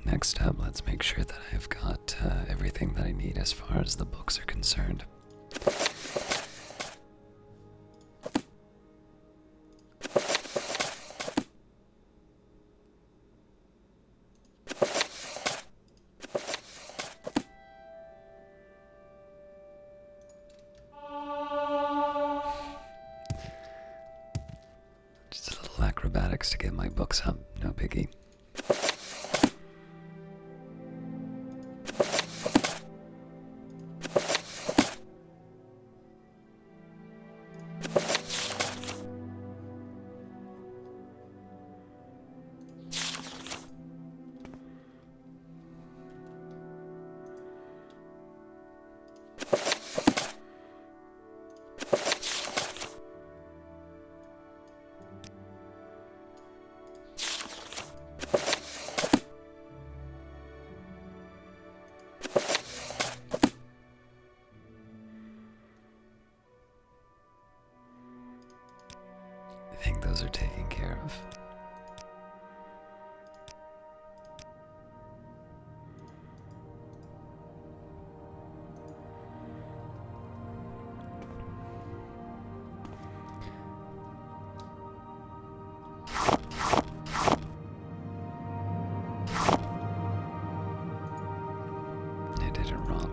Next up, let's make sure that I've got everything that I need as far as the books are concerned. Just a little acrobatics to get my books up, no biggie. right or wrong.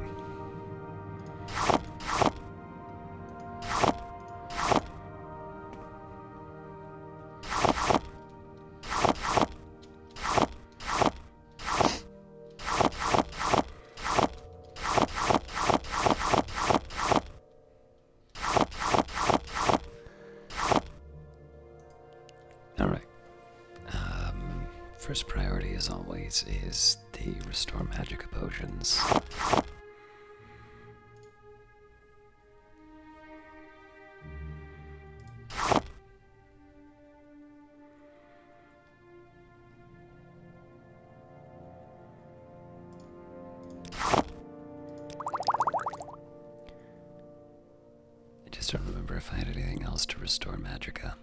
Alright. First priority, as always, is the Restore Magica potions. I just don't remember if I had anything else to Restore Magica.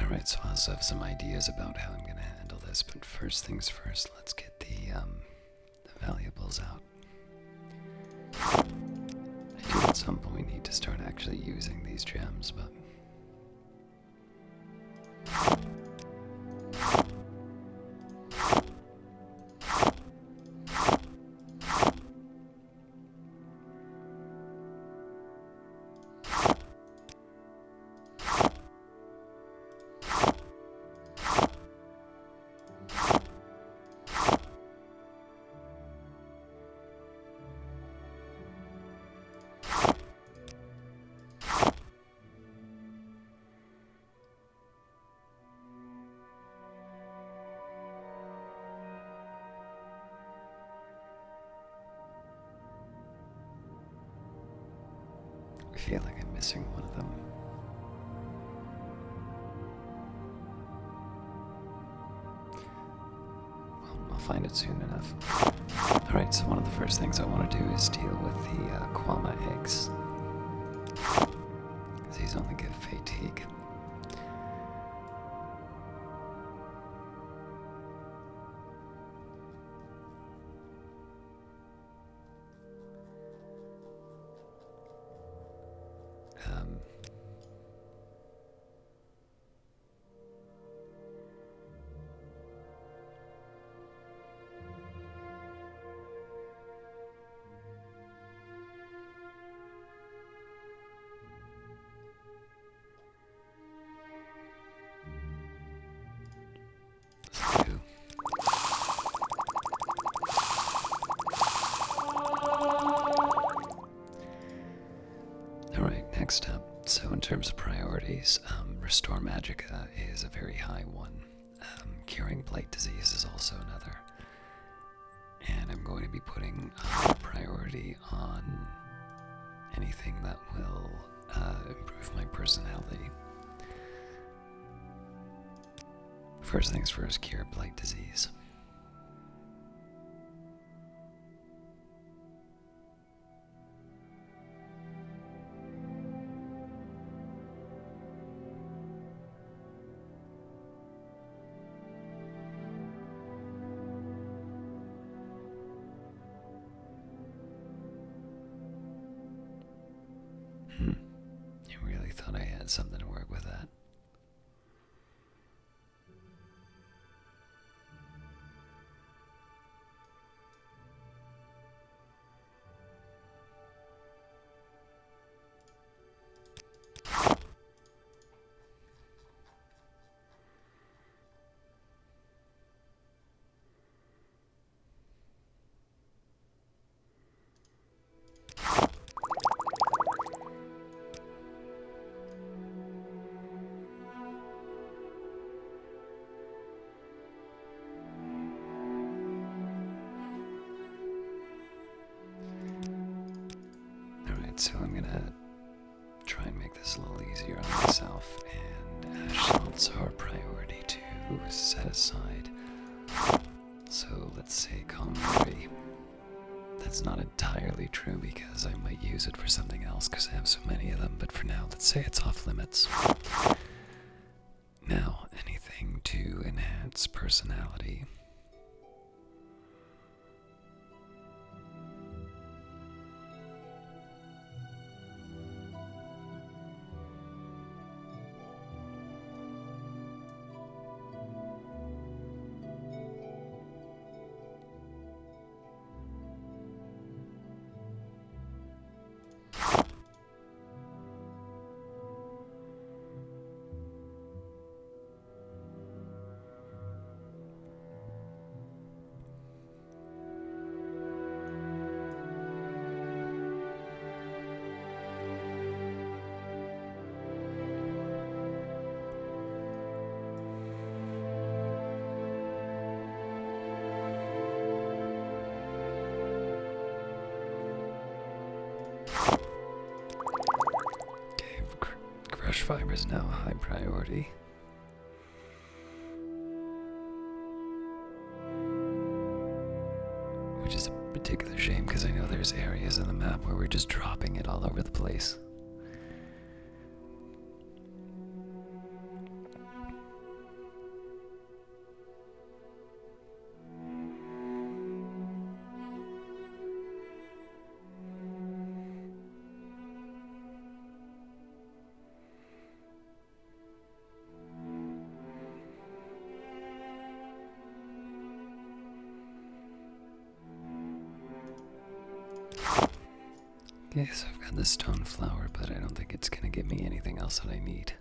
Alright, so I also have some ideas about how I'm going to handle this, but first things first, let's get the valuables out. I do at some point need to start actually using these gems, but... I feel like I'm missing one of them. Well, I'll find it soon enough. Alright, so one of the first things I want to do is deal with the Kwama eggs. These only give fatigue. Alright, next up. So in terms of priorities, Restore Magica is a very high one. Curing Blight Disease is also another. And I'm going to be putting priority on anything that will improve my personality. First things first, Cure Blight Disease. You really thought I had something to work with that. Alright, so I'm gonna try and make this a little easier on myself, and ash salts are a priority to set aside. So let's say armoury. That's not entirely true because I might use it for something else because I have so many of them, but for now, let's say it's off limits. Now, anything to enhance personality. Crush fiber is now a high priority. Which is a particular shame because I know there's areas in the map where we're just dropping it all over the place. Okay, so I've got the stone flower, but I don't think it's gonna give me anything else that I need.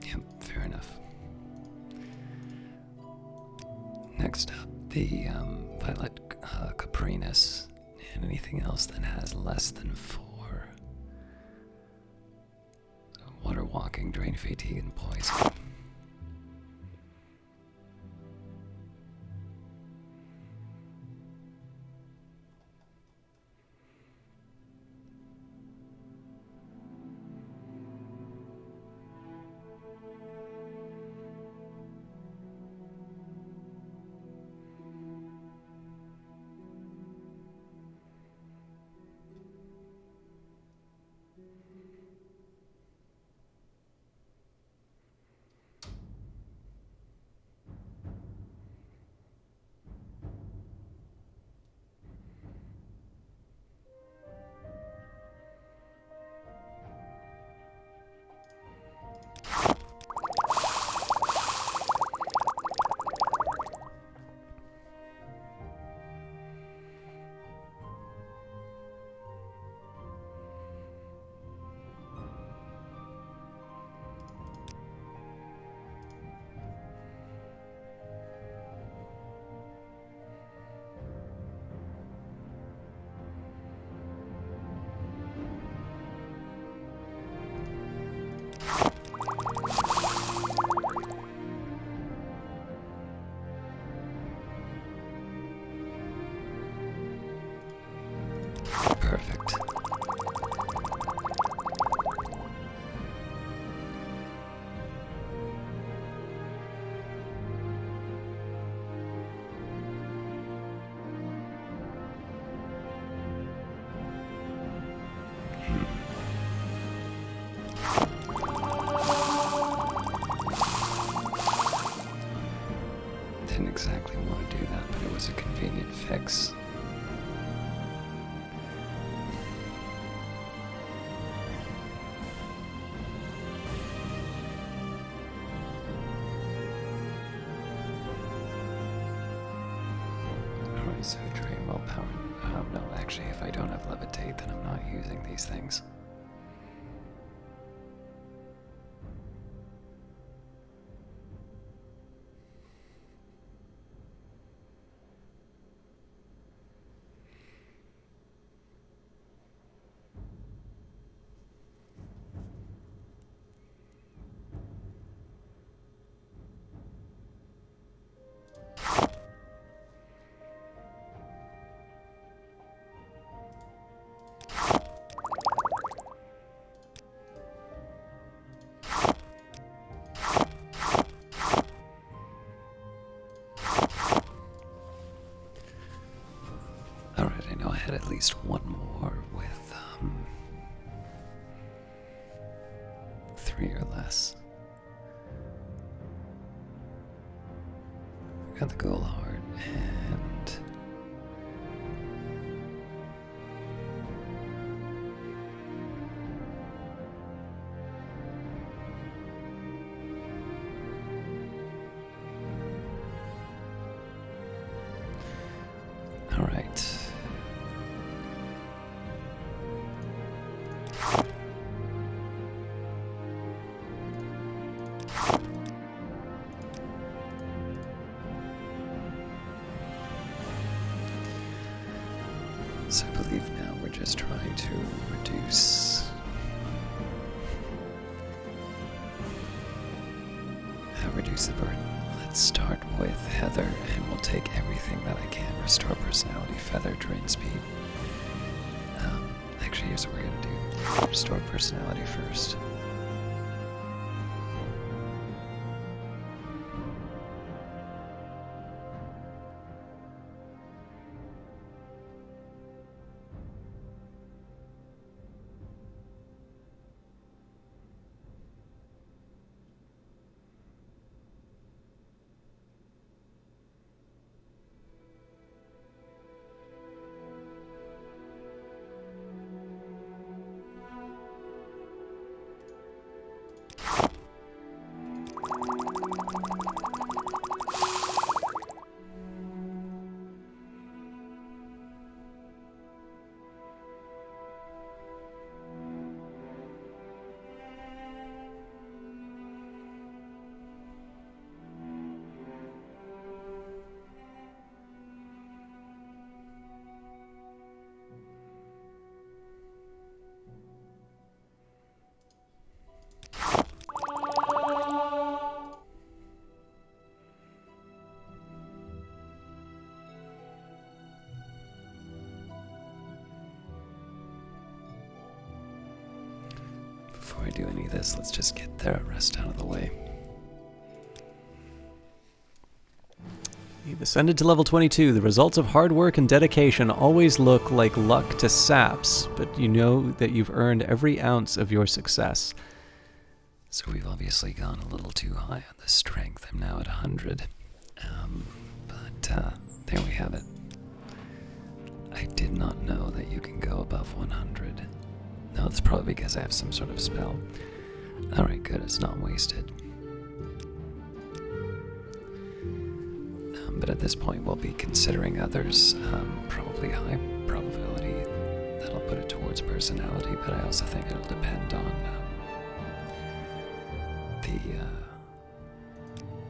Yep, fair enough. Next up, the violet caprinus, and anything else that has less than 4. Water walking, drain fatigue, and poison. Perfect. Didn't exactly want to do that, but it was a convenient fix. Alright, so drain willpower. No, actually, if I don't have levitate, then I'm not using these things. at least one more with 3 or less. Got the goal heart and all right. So I believe now we're just trying to reduce the burden. Let's start with Heather, and we'll take everything that I can. Restore personality, feather, drain speed. Actually, here's what we're gonna do. Restore personality first. Before I do any of this, let's just get the rest out of the way. You've ascended to level 22. The results of hard work and dedication always look like luck to saps, but you know that you've earned every ounce of your success. So we've obviously gone a little too high on the strength. I'm now at 100. There we have it. I did not know that you can go above 100. No, it's probably because I have some sort of spell. Alright, good, it's not wasted. But at this point we'll be considering others, probably high probability that'll put it towards personality, but I also think it'll depend on the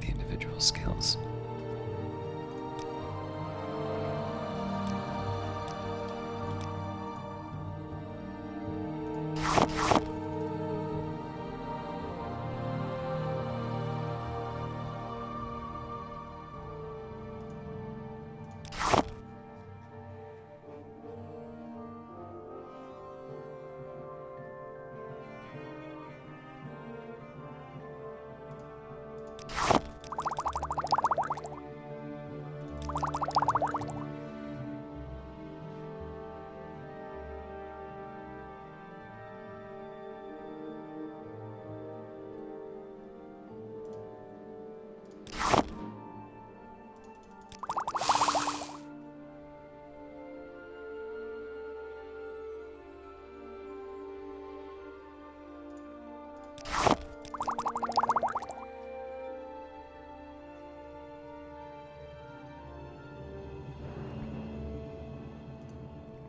individual skills.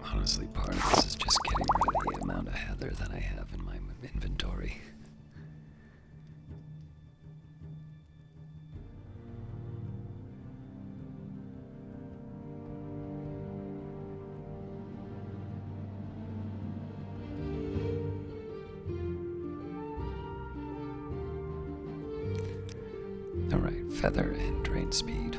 Honestly, part of this is just getting rid of the amount of heather that I have in my inventory. Alright, feather and drain speed.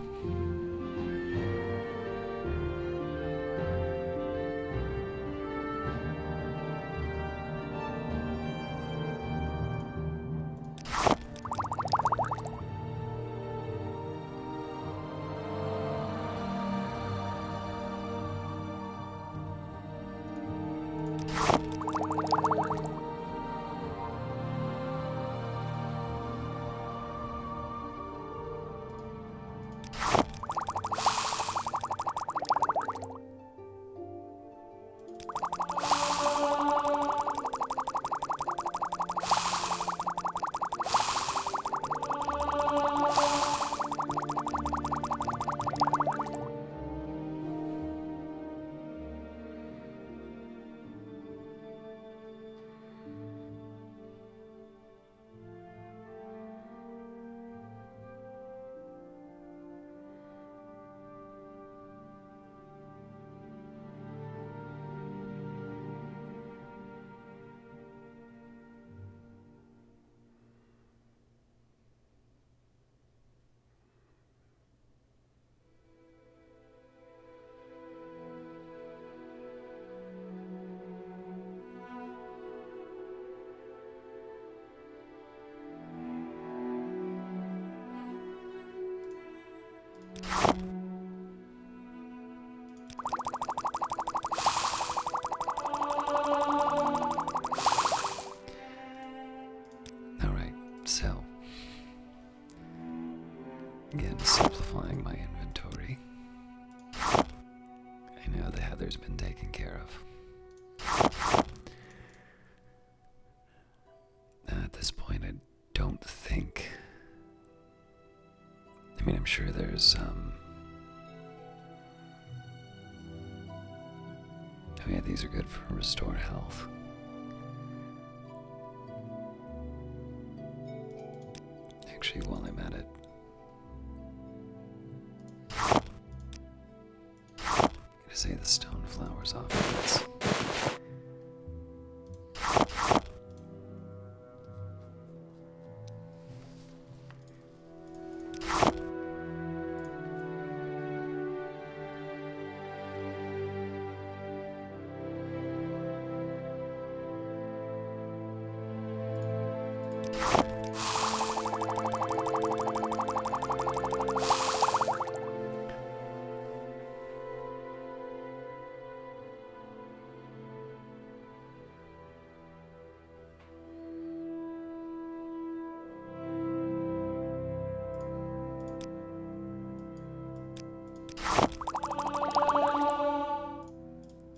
Again, simplifying my inventory. I know the heather's been taken care of. At this point, I don't think... I mean, I'm sure there's, Oh yeah, these are good for restore health. Actually, while I'm at it, I'm gonna say the stone flowers off of this.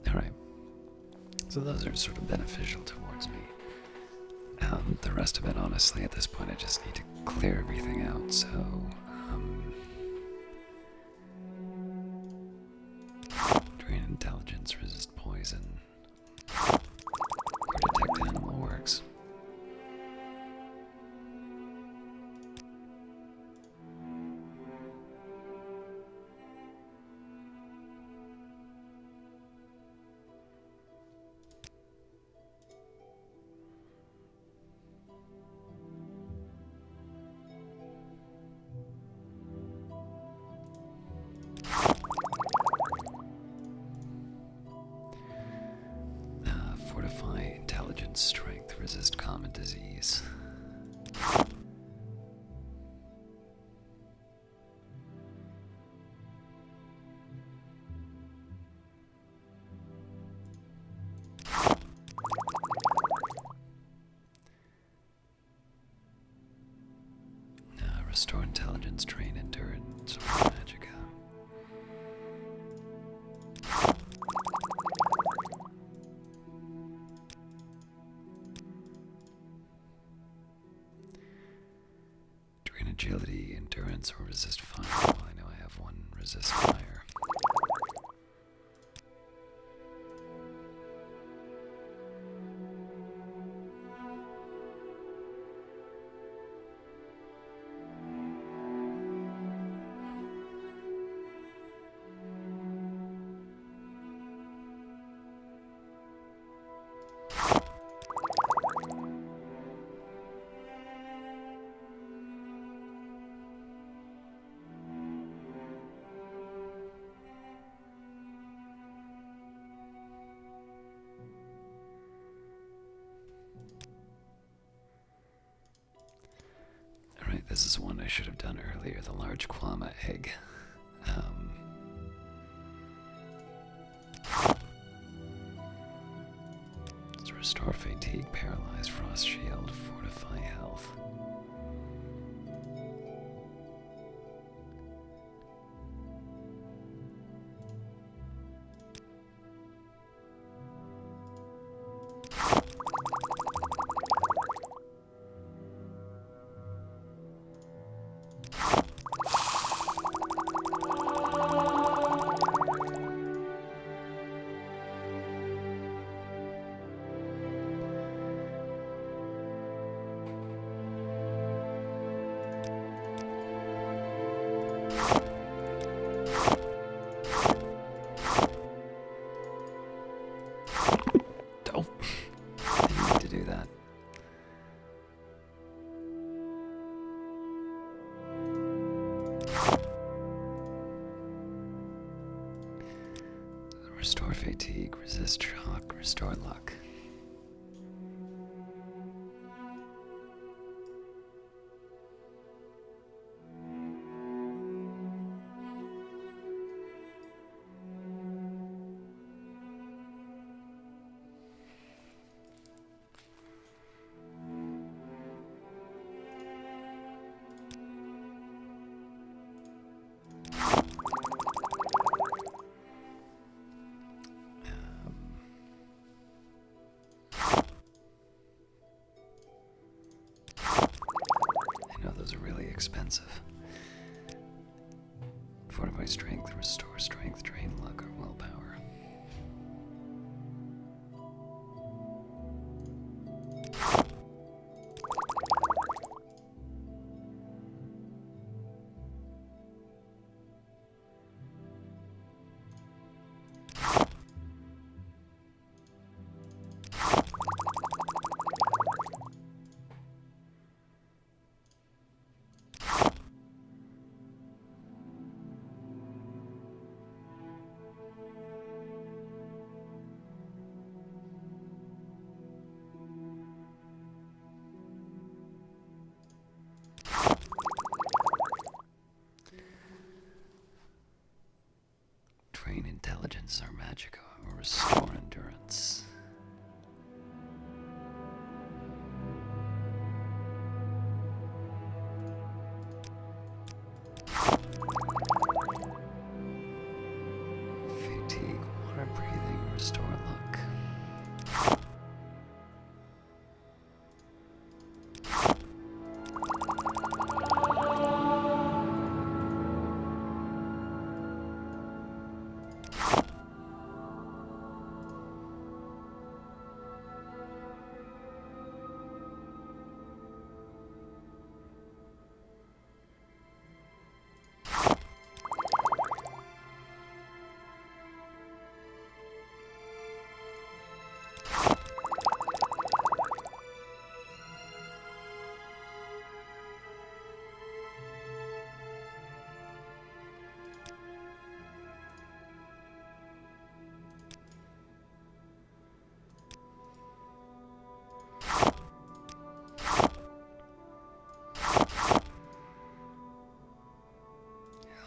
Alright, so those are sort of beneficial towards me. The rest of it, honestly, at this point, I just need to clear everything out, so, drain intelligence, resist poison, or detect animal works. Fortify intelligence, strength, resist common disease. Restore intelligence, train endurance, or magicka. Drain agility, endurance, or resist fire. Well, I know I have one resist fire. Alright, this is one I should have done earlier, the large Kwama egg. Let's restore fatigue, paralyze, frost shield, fortify health. Do that. Restore fatigue, resist shock, restore luck. Fortify strength, restore strength, drain luck, or willpower. Train intelligence or magic or restore endurance. Fatigue, water breathing, restore luck.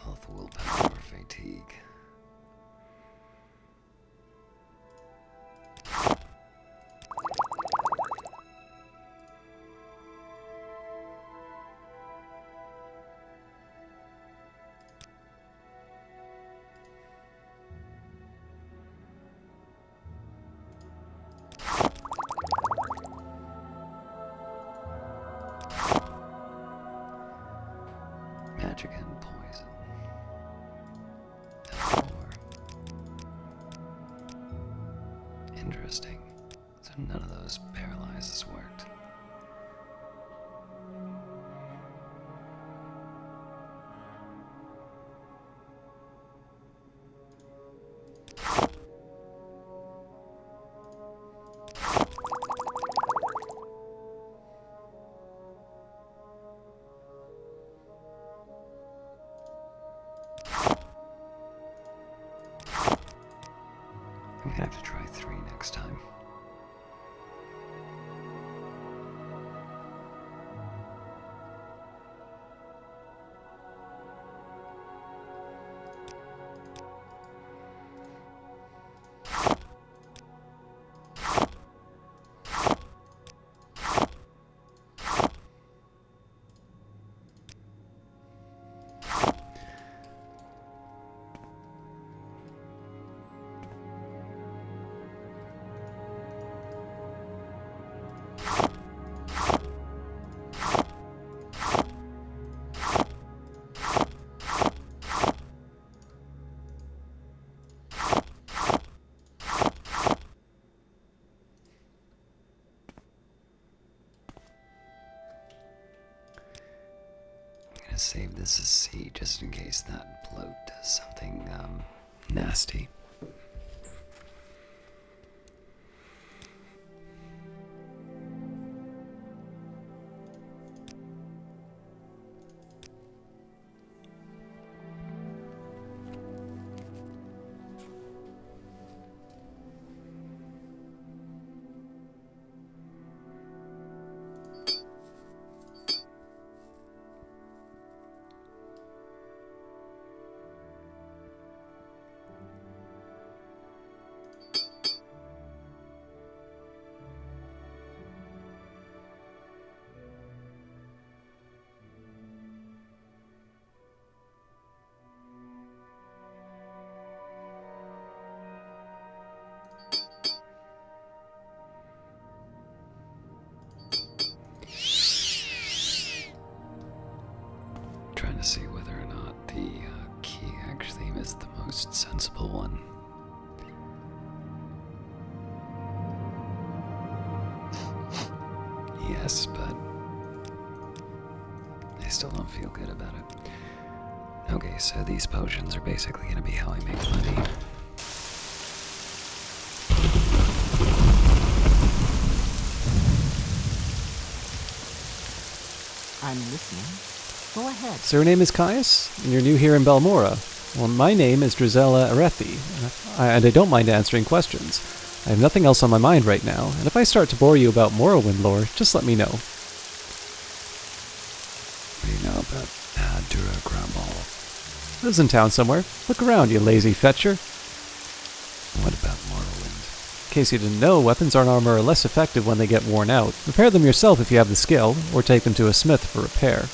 Health, willpower, fatigue. Magic and poison. F4. Interesting. So none of those paralyzes worked. I'm gonna have to try 3 next time. I'm gonna save this as C just in case that bloat does something nasty. Trying to see whether or not the he actually is the most sensible one. Yes, but I still don't feel good about it. Okay, so these potions are basically going to be how I make money. I'm listening. Go ahead. So your name is Caius, and you're new here in Balmora. Well, my name is Drizella Arethi, and I don't mind answering questions. I have nothing else on my mind right now, and if I start to bore you about Morrowind lore, just let me know. What do you know about Dura Gramball? Lives in town somewhere. Look around, you lazy fetcher. What about Morrowind? In case you didn't know, weapons on armor are less effective when they get worn out. Repair them yourself if you have the skill, or take them to a smith for repair.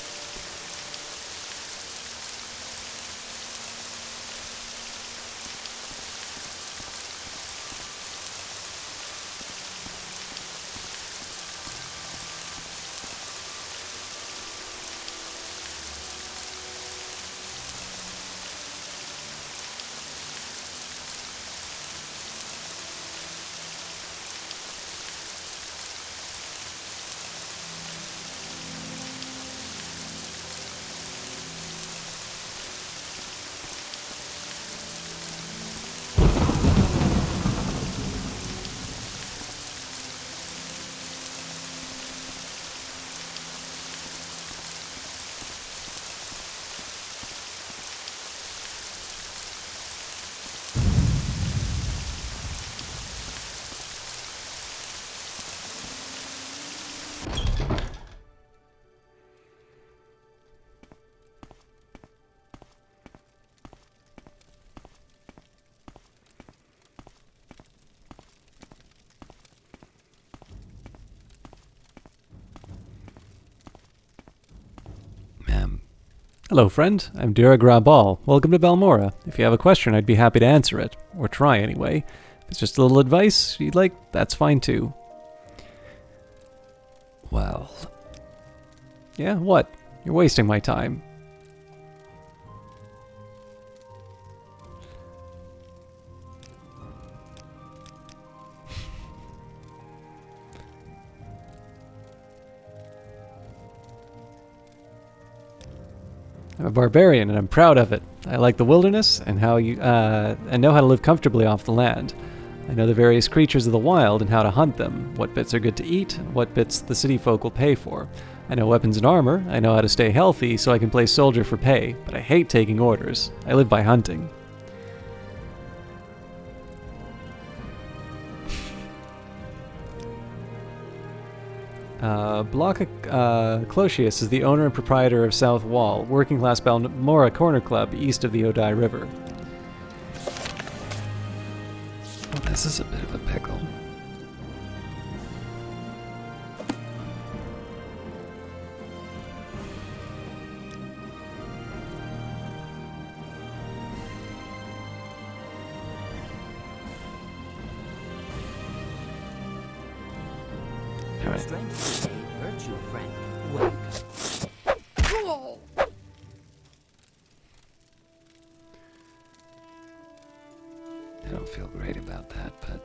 Ma'am. Hello, friend. I'm Dura Gramball. Welcome to Balmora. If you have a question, I'd be happy to answer it. Or try, anyway. If it's just a little advice you'd like, that's fine, too. Well, Yeah, what? You're wasting my time. I'm a barbarian, and I'm proud of it. I like the wilderness and and know how to live comfortably off the land. I know the various creatures of the wild and how to hunt them, what bits are good to eat, and what bits the city folk will pay for. I know weapons and armor, I know how to stay healthy so I can play soldier for pay, but I hate taking orders. I live by hunting. Closius is the owner and proprietor of South Wall, working-class Balmora Corner Club east of the Odai River. well, this is a bit of a pickle. All right. Strength is a virtue, friend. Wait. I don't feel great about that, but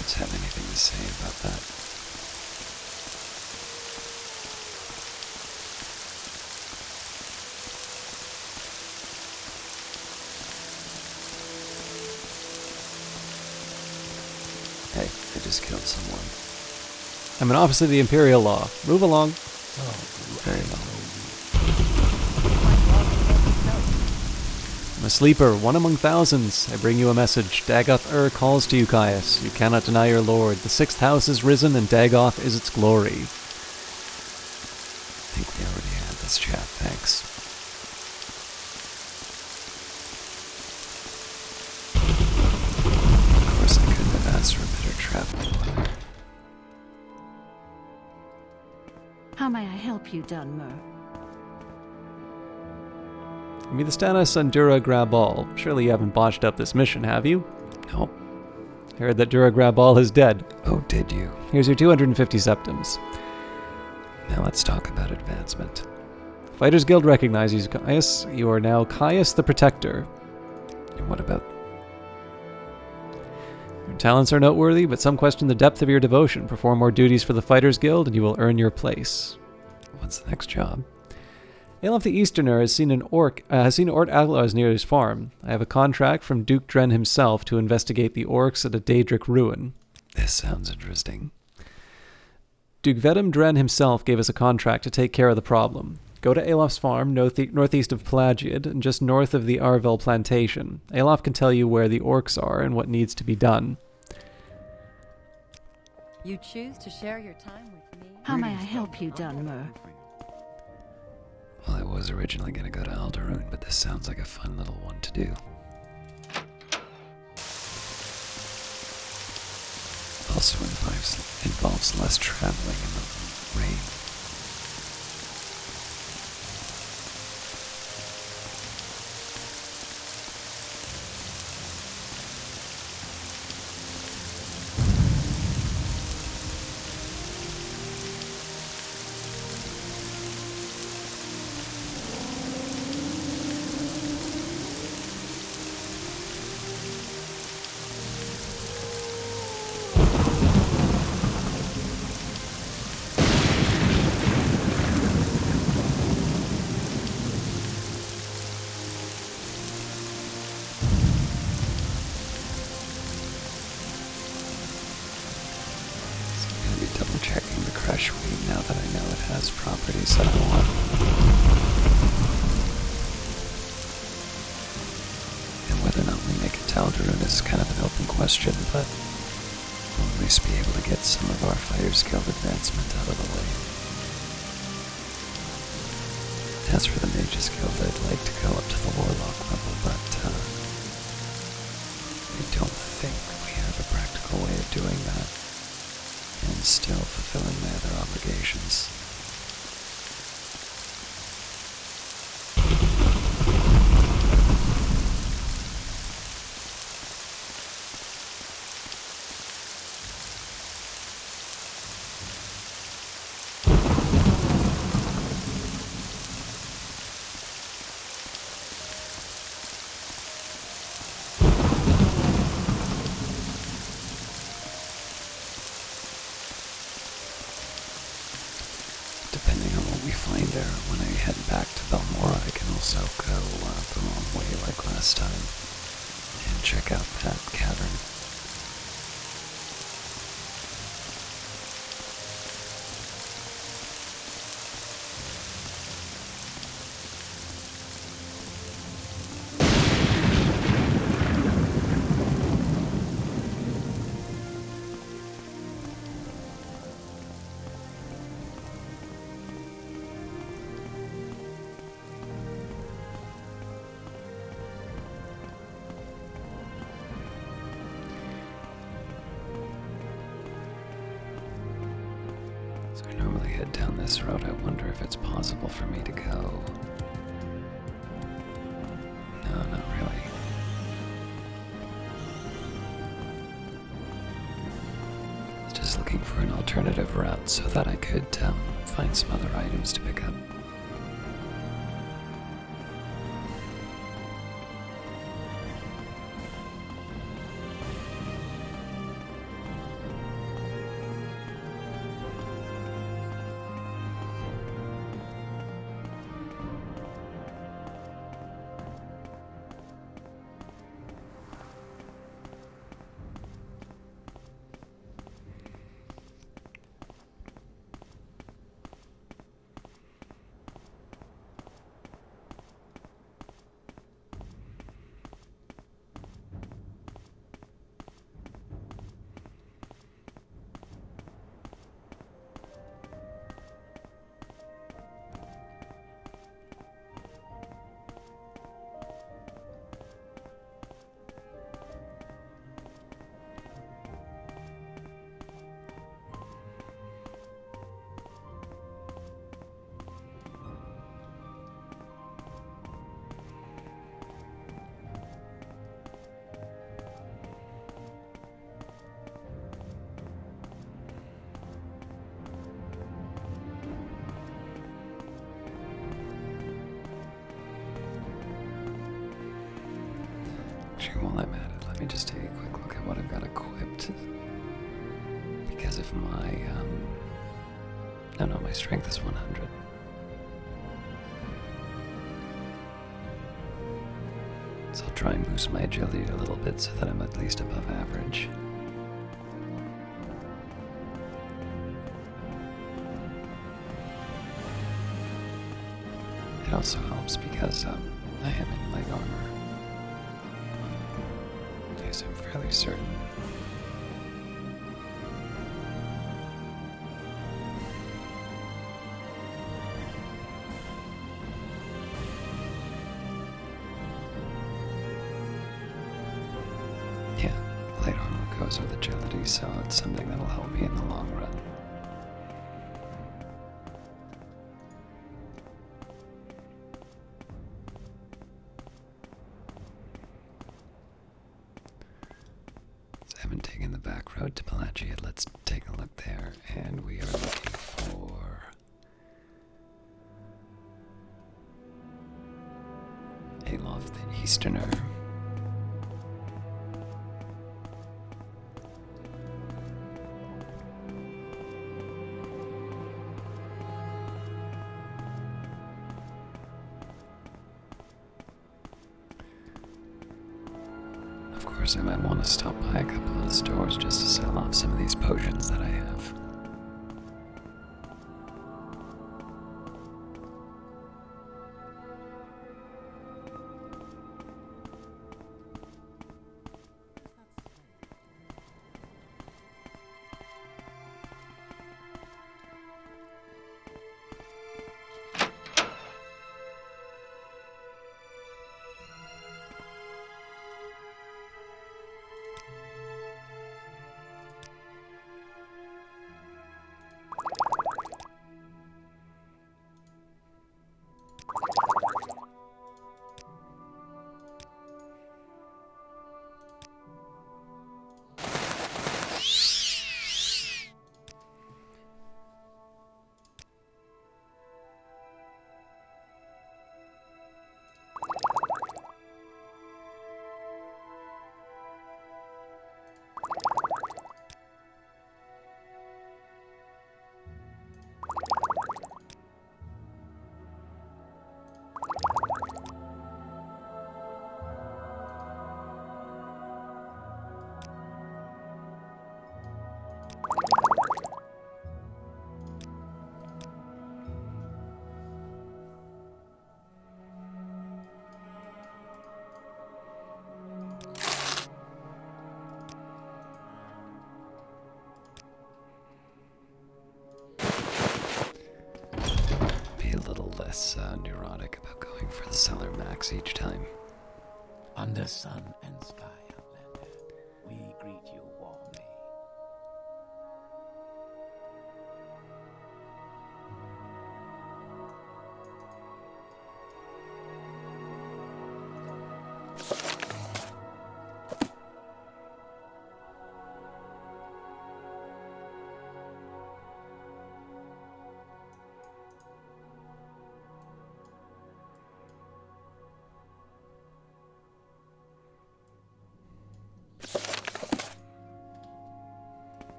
guards have anything to say about that? Hey, I just killed someone. I'm an officer of the Imperial Law. Move along. Very well. I'm a sleeper, one among thousands. I bring you a message. Dagoth calls to you, Caius. You cannot deny your lord. The sixth house is risen, and Dagoth is its glory. I think we already had this chat, thanks. Of course, I couldn't have asked for a better traveling partner. How may I help you, Dunmer? Give me the status on Dura Grabal. Surely you haven't botched up this mission, have you? Nope. I heard that Dura Grabal is dead. Oh, did you? Here's your 250 septims. Now let's talk about advancement. Fighters Guild recognizes you, Caius. You are now Caius the Protector. And what about... Your talents are noteworthy, but some question the depth of your devotion. Perform more duties for the Fighters Guild, and you will earn your place. What's the next job? Aelaf the Easterner has seen Ort outlaws near his farm. I have a contract from Duke Dren himself to investigate the orcs at a Daedric ruin. This sounds interesting. Duke Vedum Dren himself gave us a contract to take care of the problem. Go to Aelaf's farm, northeast of Pelagiad, and just north of the Arvel plantation. Aelaf can tell you where the orcs are and what needs to be done. You choose to share your time with me? How may I help you, Dunmer? Well, I was originally going to go to Alderaan, but this sounds like a fun little one to do. Also involves less traveling in the rain. Checking the crush weed now that I know it has properties that I want. And whether or not we make it to Alderaan is kind of an open question, but we'll at least be able to get some of our Fighters Guild advancement out of the way. As for the Mages Guild, I'd like to go up to the Warlock level, but I don't think we have a practical way of doing that. And still fulfilling my other obligations. Depending on what we find there, when I head back to Balmora, I can also go the wrong way like last time and check out that cavern. So I normally head down this road. I wonder if it's possible for me to go. No, not really. Just looking for an alternative route so that I could find some other items to pick up. Actually, while I'm at it, let me just take a quick look at what I've got equipped. Because if my, no, my strength is 100. So I'll try and boost my agility a little bit so that I'm at least above average. It also helps because I am in light armor. Yes, I'm fairly certain. Yeah, light armor goes with agility, so it's something that'll help me in the long run. I haven't taken the back road to Pelagia. Let's take a look there, and we are looking for Alof the Easterner. Of course, I might want to stop by a couple of the stores just to sell off some of these potions that I have. Less neurotic about going for the cellar max each time. Under sun and sky, Outlander, we greet you warmly.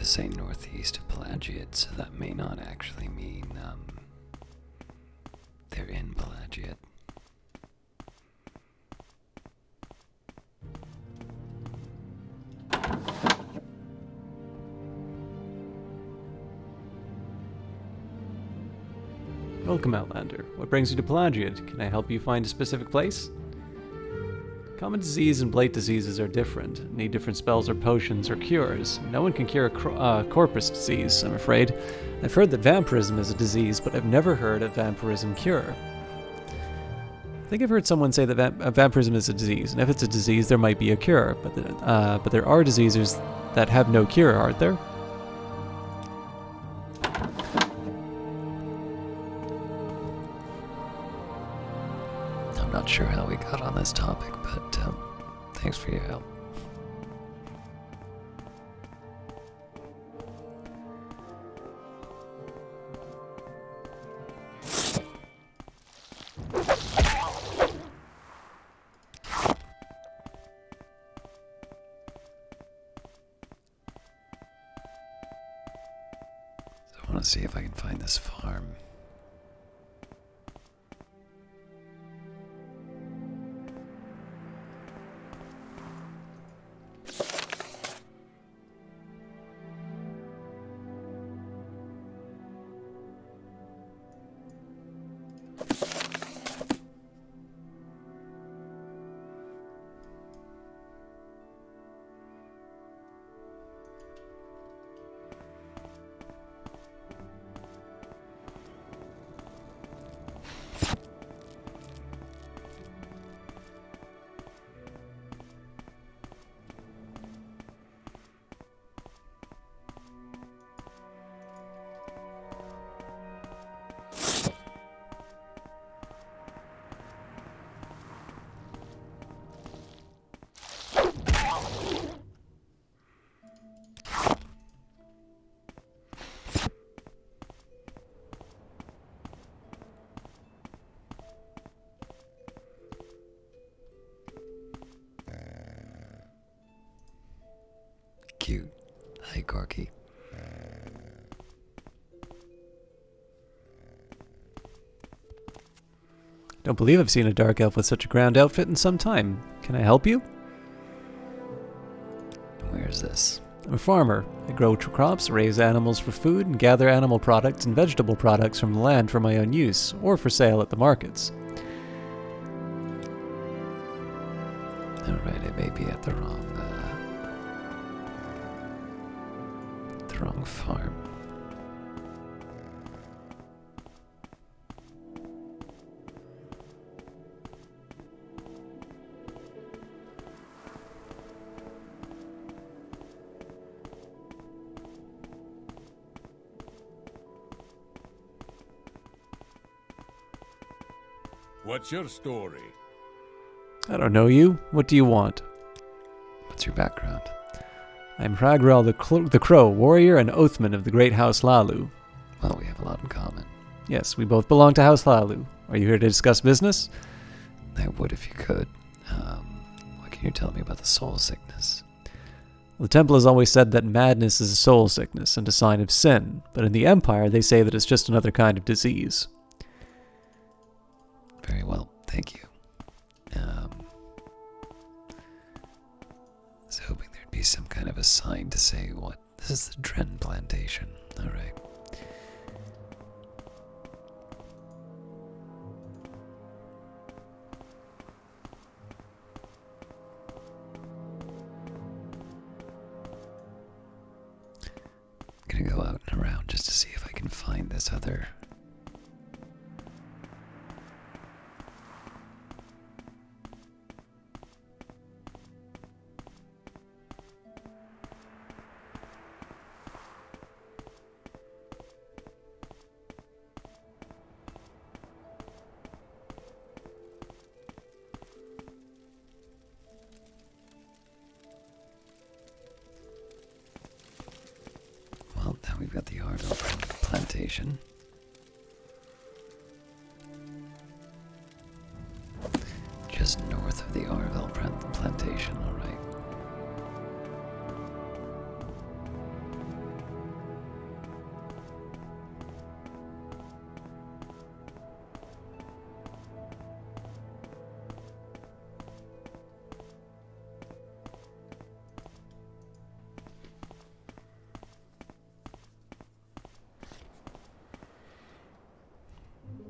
Say northeast of Pelagiad, so that may not actually mean they're in Pelagiad. Welcome, Outlander. What brings you to Pelagiad? Can I help you find a specific place? Common disease and blight diseases are different, need different spells or potions or cures. No one can cure a corpus disease, I'm afraid. I've heard that vampirism is a disease, but I've never heard a vampirism cure. I think I've heard someone say that vampirism is a disease, and if it's a disease, there might be a cure, but there are diseases that have no cure, aren't there? I'm not sure how we got on this topic, but thanks for your help. want to see if I can find this farm. Cute. Hi, Corky. Don't believe I've seen a dark elf with such a grand outfit in some time. Can I help you? Where's this? I'm a farmer. I grow crops, raise animals for food, and gather animal products and vegetable products from the land for my own use, or for sale at the markets. Alright, I may be at the wrong farm. What's your story? I don't know you. What do you want? What's your background? I'm Ragrel the Crow, warrior and oathman of the great House Lalu. Well, we have a lot in common. Yes, we both belong to House Lalu. Are you here to discuss business? I would if you could. What can you tell me about the soul sickness? The temple has always said that madness is a soul sickness and a sign of sin, but in the Empire they say that it's just another kind of disease. Very well, thank you. I was hoping there'd be some kind of a sign to say what. This is the Dren plantation. Alright. I'm gonna go out and around just to see if I can find this other. Well, now we've got the Arville plantation. Just north of the Arville plantation, alright.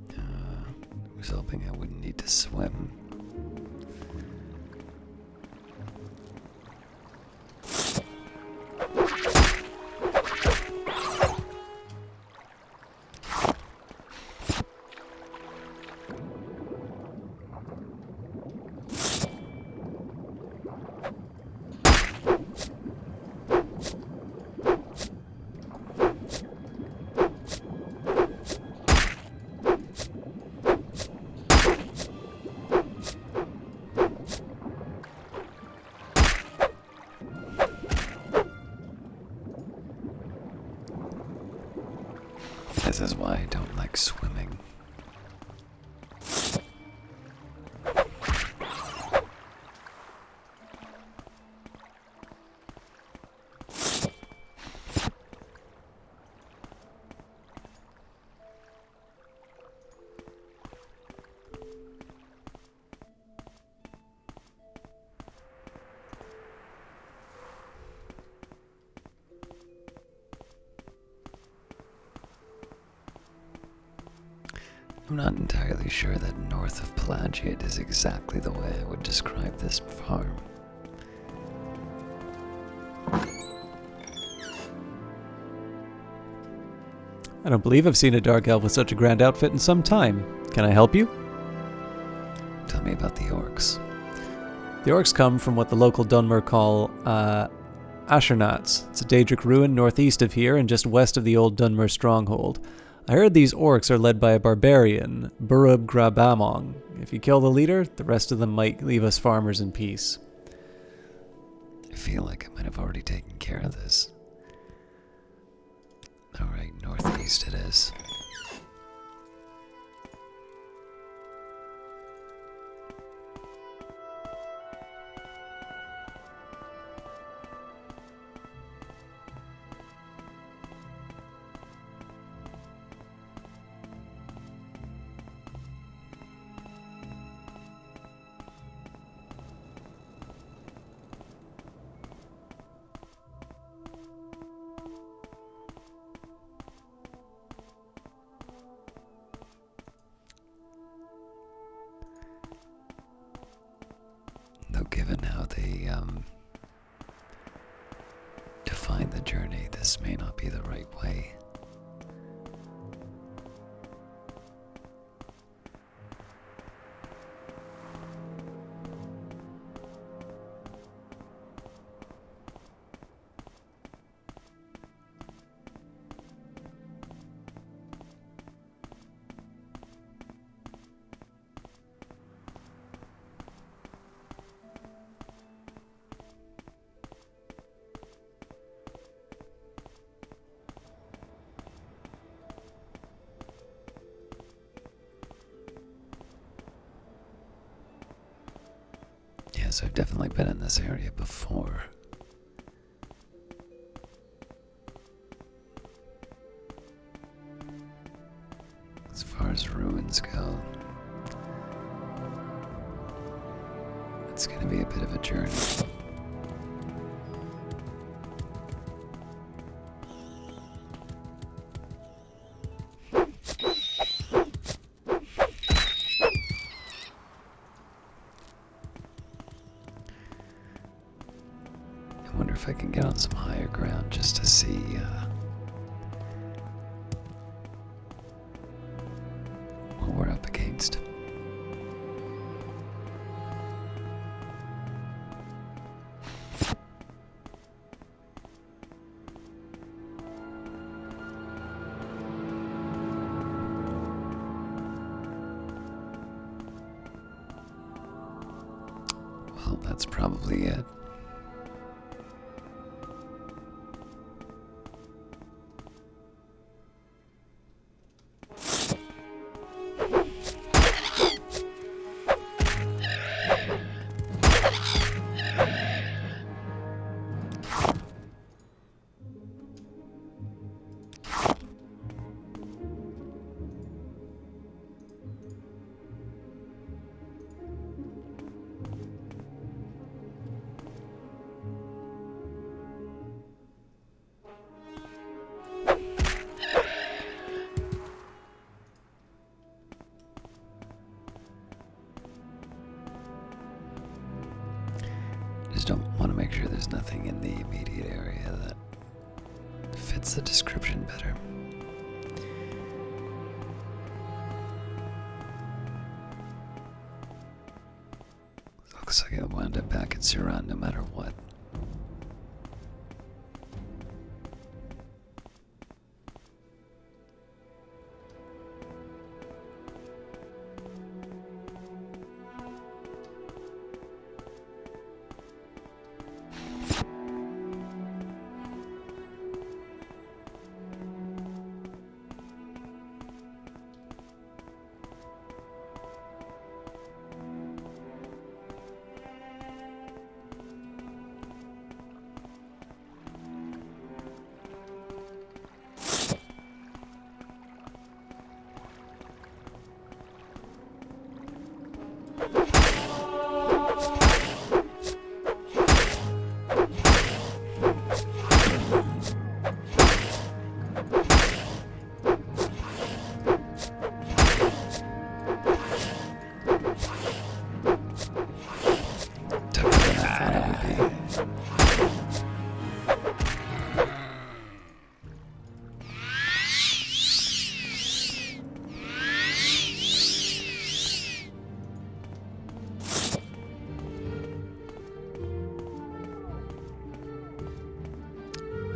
I was hoping I wouldn't need to swim. This is why I don't like swimming. I'm not entirely sure that north of Pelagiad is exactly the way I would describe this farm. I don't believe I've seen a dark elf with such a grand outfit in some time. Can I help you? Tell me about the orcs. The orcs come from what the local Dunmer call Ashernats. It's a Daedric ruin northeast of here and just west of the old Dunmer stronghold. I heard these orcs are led by a barbarian, Burub Grabamong. If you kill the leader, the rest of them might leave us farmers in peace. I feel like I might have already taken care of this. Alright, northeast it is. Though given how they define the journey, this may not be the right way. Yes, I've definitely been in this area before. As far as ruins go, it's going to be a bit of a journey. I wonder if I can get on some higher ground just to see what we're up against. Well, that's probably it. Just don't want to make sure there's nothing in the immediate area that fits the description better. Looks like I wound up back in Suran no matter what.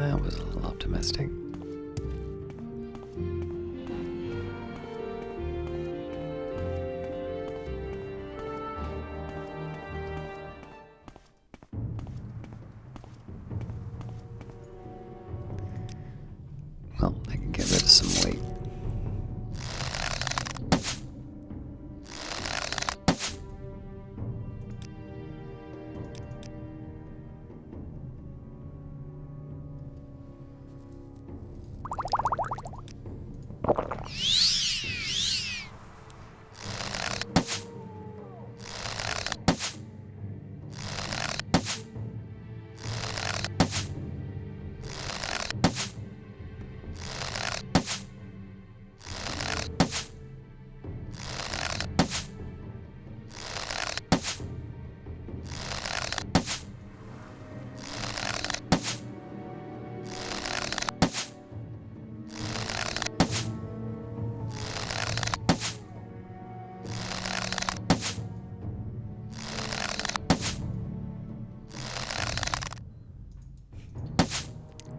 That was a little optimistic. Well, I can get rid of some weight.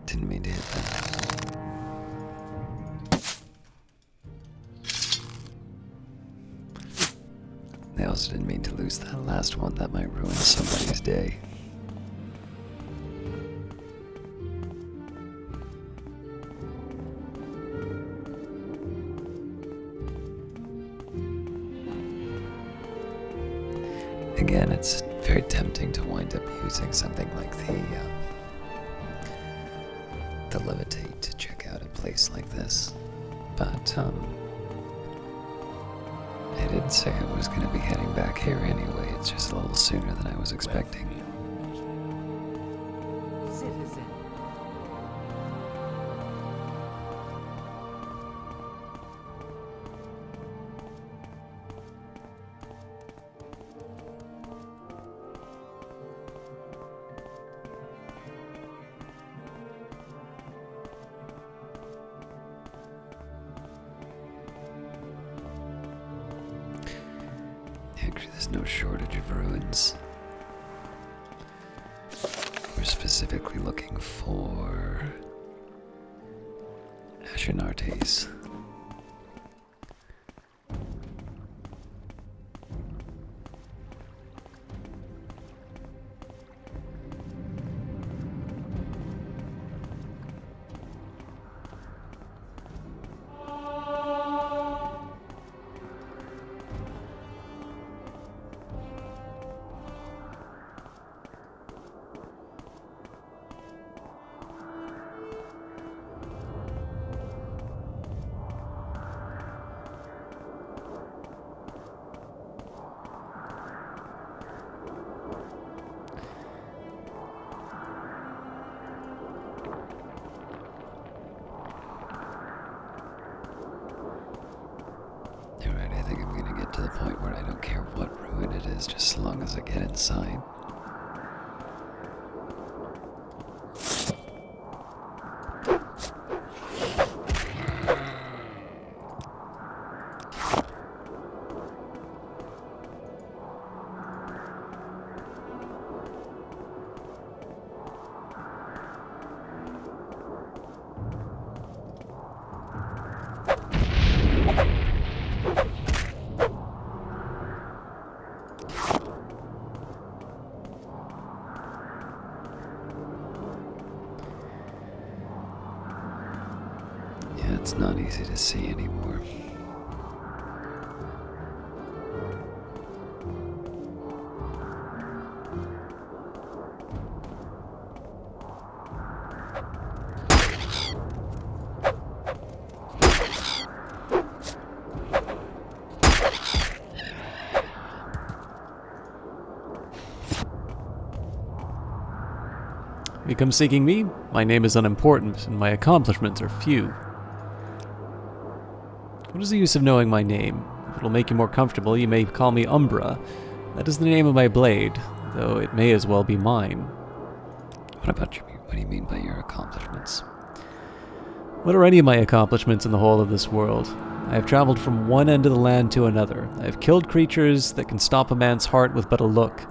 Didn't mean to hit that. I also didn't mean to lose that last one. That might ruin somebody's day. Again, it's very tempting to wind up using something like the levitate to check out a place like this, but I did say I was going to be heading back here anyway. It's just a little sooner than I was expecting. Citizen. Actually, there's no shortage of ruins. We're specifically looking for Ashenartes. Alright, I think I'm gonna get to the point where I don't care what ruin it is, just as long as I get inside. Yeah, it's not easy to see anymore. If you come seeking me, my name is unimportant, and my accomplishments are few. What is the use of knowing my name? If it will make you more comfortable, you may call me Umbra. That is the name of my blade, though it may as well be mine. What do you mean by your accomplishments? What are any of my accomplishments in the whole of this world? I have traveled from one end of the land to another. I have killed creatures that can stop a man's heart with but a look.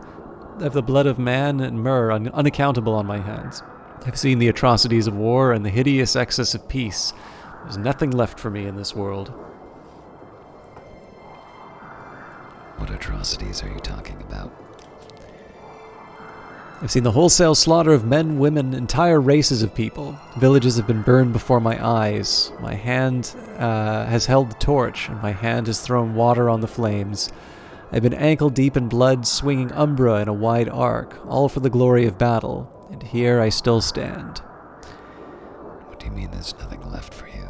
I have the blood of man and myrrh unaccountable on my hands. I've seen the atrocities of war and the hideous excess of peace. There's nothing left for me in this world. What atrocities are you talking about? I've seen the wholesale slaughter of men, women, entire races of people. Villages have been burned before my eyes. My hand has held the torch, and my hand has thrown water on the flames. I've been ankle-deep in blood, swinging umbra in a wide arc, all for the glory of battle, and here I still stand. What do you mean there's nothing left for you?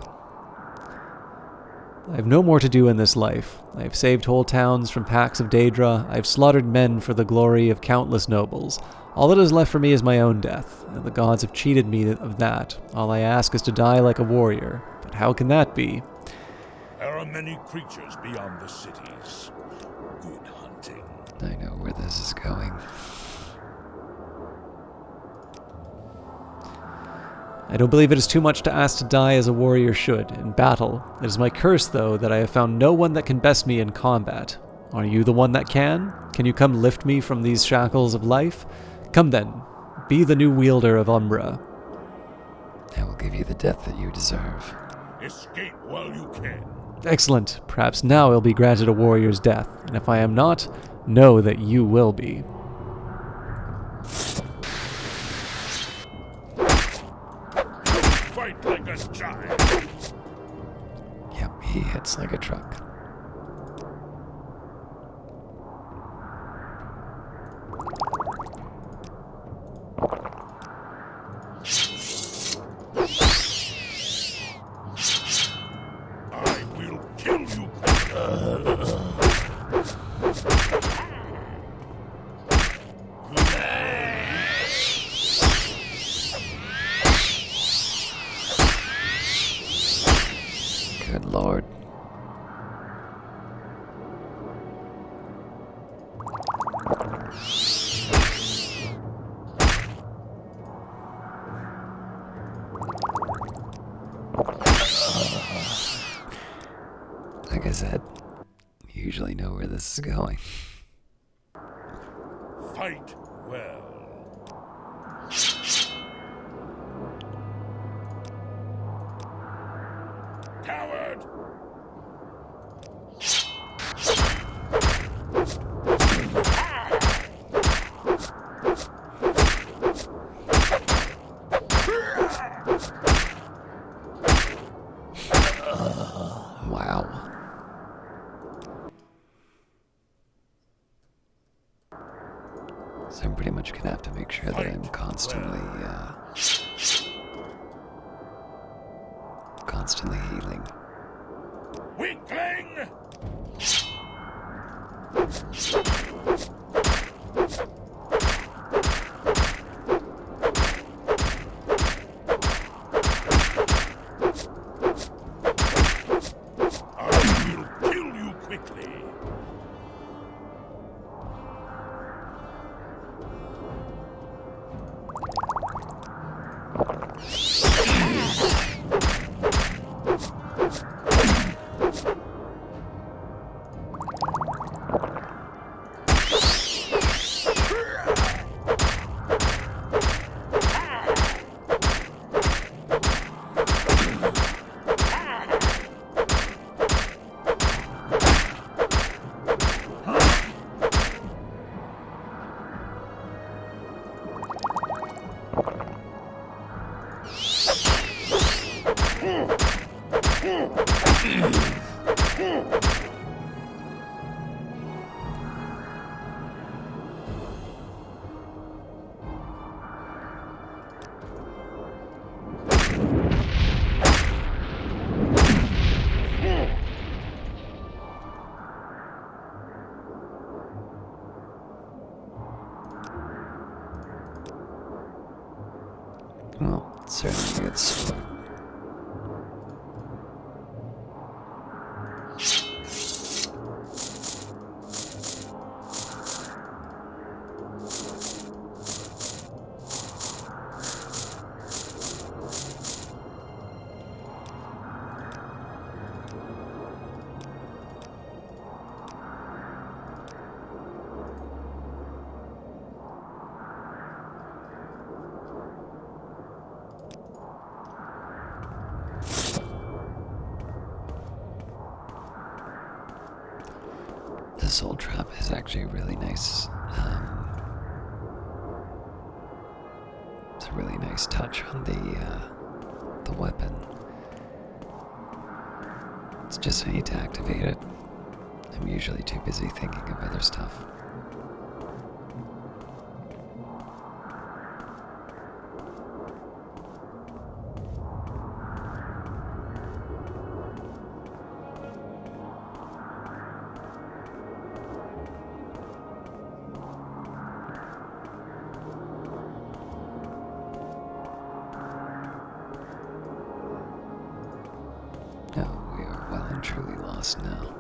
I have no more to do in this life. I have saved whole towns from packs of Daedra. I have slaughtered men for the glory of countless nobles. All that is left for me is my own death, and the gods have cheated me of that. All I ask is to die like a warrior. But how can that be? There are many creatures beyond the cities. Good hunting. I know where this is going. I don't believe it is too much to ask to die as a warrior should, in battle. It is my curse, though, that I have found no one that can best me in combat. Are you the one that can? Can you come lift me from these shackles of life? Come then, be the new wielder of Umbra. I will give you the death that you deserve. Escape while you can. Excellent. Perhaps now I will be granted a warrior's death, and if I am not, know that you will be. Fight like a child. Yep, he hits like a truck. I will kill you. Good lord. Like I said, you usually know where this is going. Fight well. Coward! Wow. So I'm pretty much gonna have to make sure that I'm constantly healing. Weakling! I will kill you quickly. Well, it's certainly a good start. soul trap is actually a really nice, it's a really nice touch on the weapon. It's just I need to activate it. I'm usually too busy thinking of other stuff. No, we are well and truly lost now.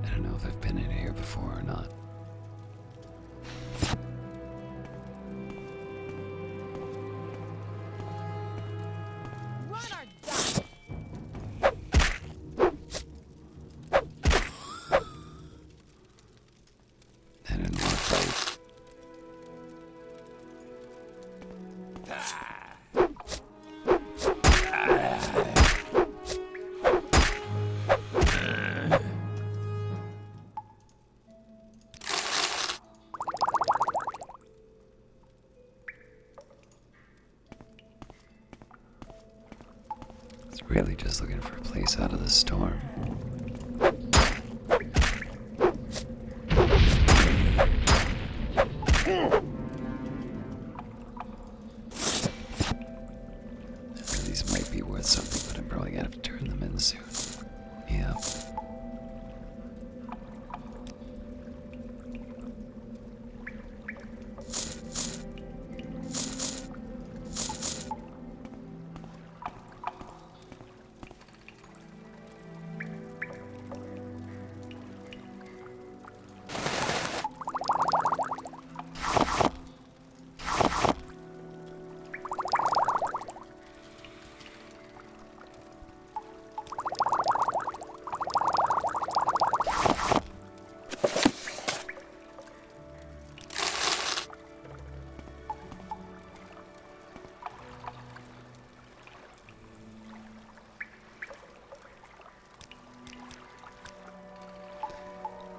I don't know if I've been in here before or not. I didn't want to fight. It's really just looking for a place out of the storm. These might be worth something, but I'm probably gonna have to turn them in soon. Yeah.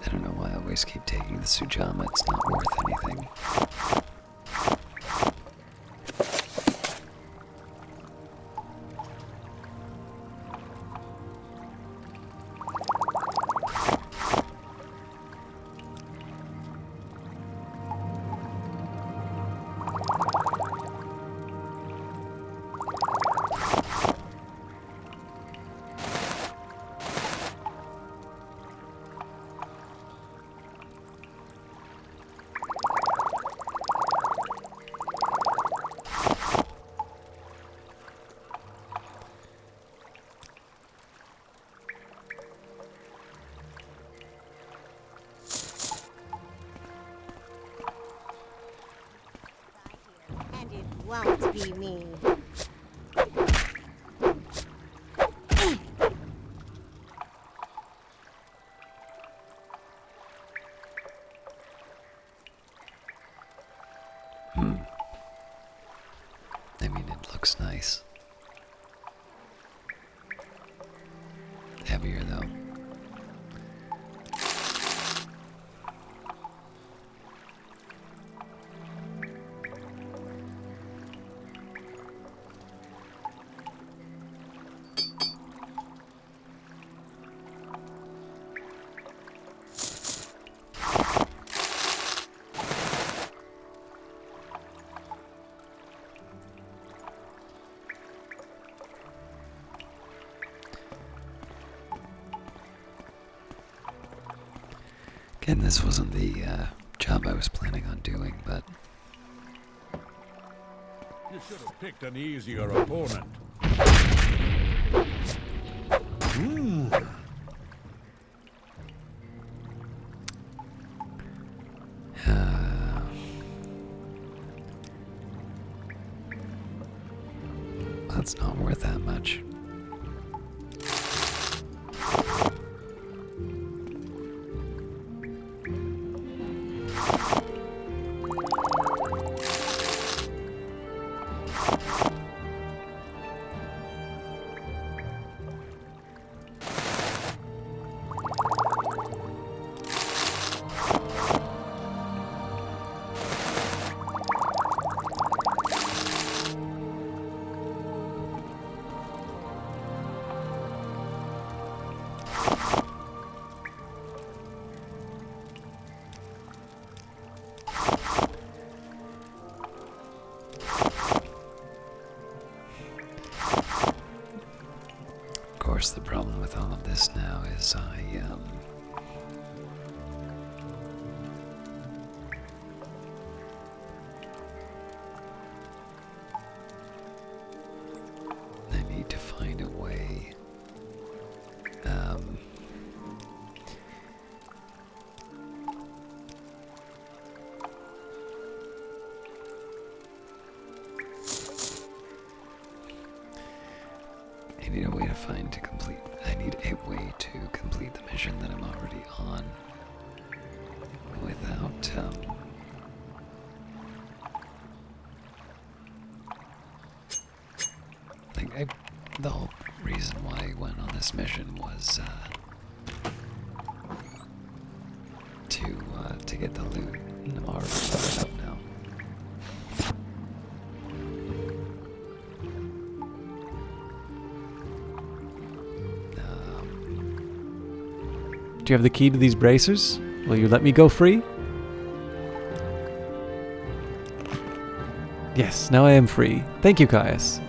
I don't know why I always keep taking the Sujama. It's not worth anything. And it won't be me. I mean, it looks nice. Heavier, though. And this wasn't the job I was planning on doing, but... You should have picked an easier opponent. That's not worth that much. Of course, the problem with all of this now is I need to find a way. I need a way to find to complete. I need a way to complete the mission that I'm already on without the whole reason why I went on this mission was to get the loot. And I'm already started up now. Do you have the key to these bracers? Will you let me go free? Yes, now I am free. Thank you, Caius.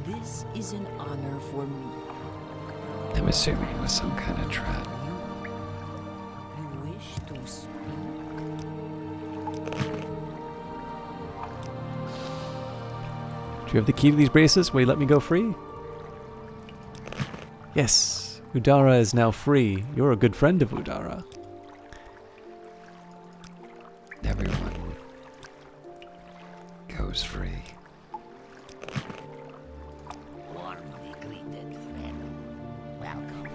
This is an honor for me. I'm assuming it was some kind of trap. You wish to speak? Do you have the key to these braces? Will you let me go free? Yes, Udara is now free. You're a good friend of Udara. Everyone goes free. Warmly greeted, friend. Welcome.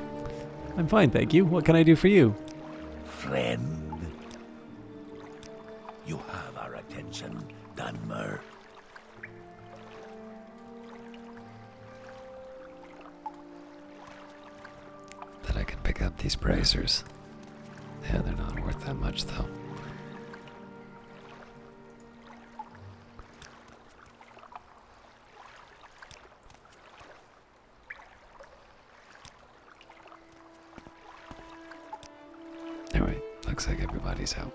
I'm fine, thank you. What can I do for you? Friend. You have our attention, Dunmer. That I can pick up these bracers. Yeah, they're not worth that much though. Alright, looks like everybody's out.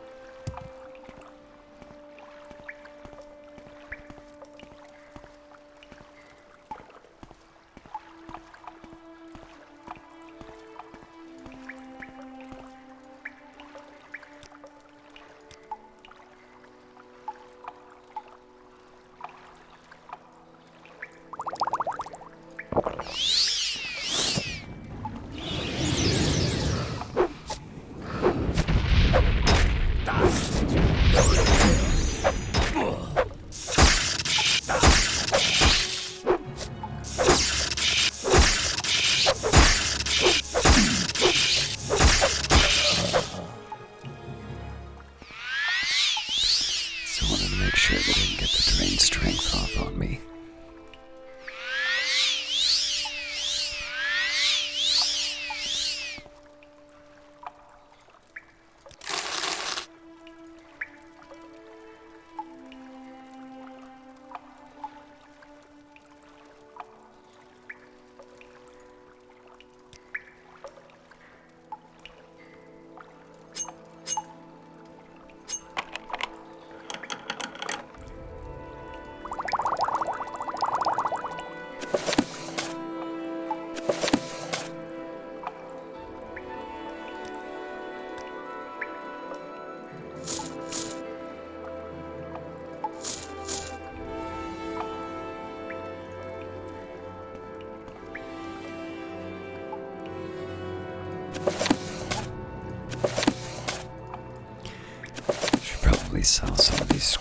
Should probably sell some of these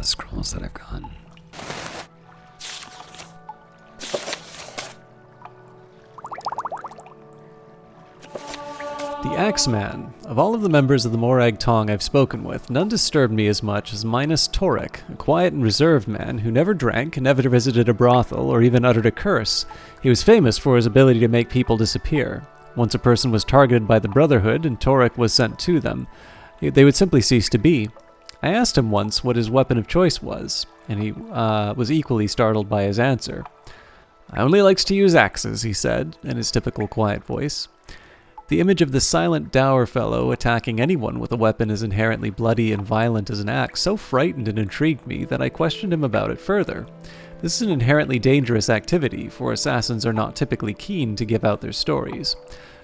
scrolls that I've gotten. The Axeman. Of all of the members of the Morag Tong I've spoken with, none disturbed me as much as Minas Torek, a quiet and reserved man who never drank, never visited a brothel, or even uttered a curse. He was famous for his ability to make people disappear. Once a person was targeted by the Brotherhood and Torek was sent to them, they would simply cease to be. I asked him once what his weapon of choice was, and he was equally startled by his answer. "I only likes to use axes," he said, in his typical quiet voice. The image of the silent dour fellow attacking anyone with a weapon as inherently bloody and violent as an axe so frightened and intrigued me that I questioned him about it further. This is an inherently dangerous activity, for assassins are not typically keen to give out their stories.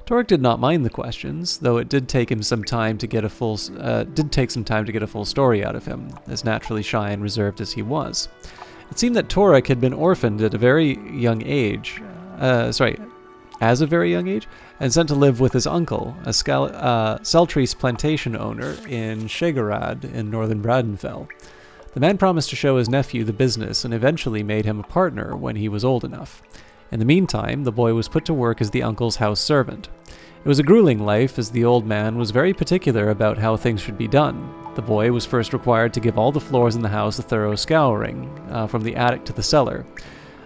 Torek did not mind the questions, though it did take some time to get a full story out of him, as naturally shy and reserved as he was. It seemed that Torek had been orphaned at a very young age, and sent to live with his uncle, a Seltreese plantation owner in Shegarad in northern Bradenfell. The man promised to show his nephew the business and eventually made him a partner when he was old enough. In the meantime, the boy was put to work as the uncle's house servant. It was a grueling life, as the old man was very particular about how things should be done. The boy was first required to give all the floors in the house a thorough scouring, from the attic to the cellar.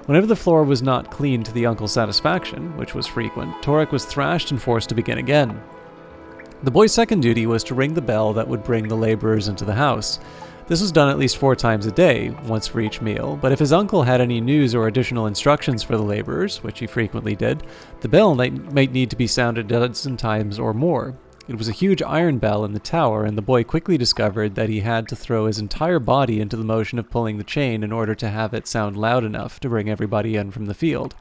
Whenever the floor was not cleaned to the uncle's satisfaction, which was frequent, Torek was thrashed and forced to begin again. The boy's second duty was to ring the bell that would bring the laborers into the house. This was done at least 4 times a day, once for each meal, but if his uncle had any news or additional instructions for the laborers, which he frequently did, the bell might need to be sounded a dozen times or more. It was a huge iron bell in the tower, and the boy quickly discovered that he had to throw his entire body into the motion of pulling the chain in order to have it sound loud enough to bring everybody in from the field.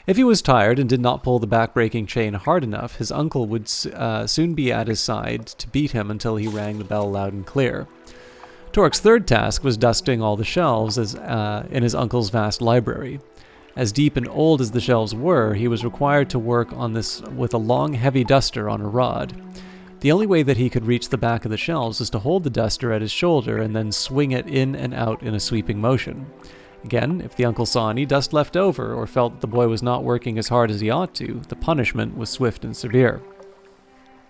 If he was tired and did not pull the back-breaking chain hard enough, his uncle would soon be at his side to beat him until he rang the bell loud and clear. Torek's third task was dusting all the shelves in his uncle's vast library. As deep and old as the shelves were, he was required to work on this with a long, heavy duster on a rod. The only way that he could reach the back of the shelves was to hold the duster at his shoulder and then swing it in and out in a sweeping motion. Again, if the uncle saw any dust left over or felt that the boy was not working as hard as he ought to, the punishment was swift and severe.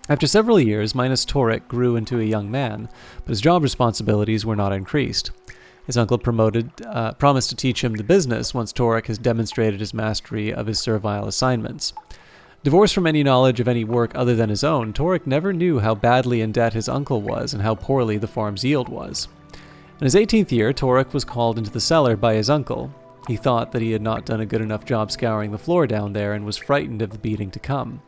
After several years, Minas Torek grew into a young man, but his job responsibilities were not increased. His uncle promised to teach him the business once Torek has demonstrated his mastery of his servile assignments. Divorced from any knowledge of any work other than his own, Torek never knew how badly in debt his uncle was and how poorly the farm's yield was. In his 18th year, Torek was called into the cellar by his uncle. He thought that he had not done a good enough job scouring the floor down there and was frightened of the beating to come.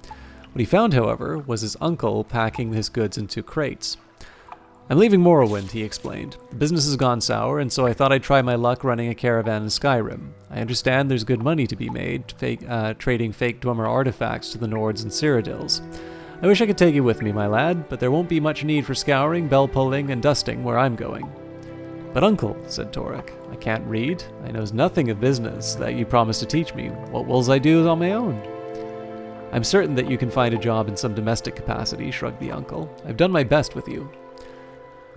What he found, however, was his uncle packing his goods into crates. "I'm leaving Morrowind," he explained. "The business has gone sour, and so I thought I'd try my luck running a caravan in Skyrim. I understand there's good money to be made trading fake Dwemer artifacts to the Nords and Cyrodiils. I wish I could take you with me, my lad, but there won't be much need for scouring, bell-pulling, and dusting where I'm going." "But uncle," said Torek, "I can't read. I knows nothing of business that you promised to teach me. What wills I do on my own?" "I'm certain that you can find a job in some domestic capacity," shrugged the uncle. "I've done my best with you."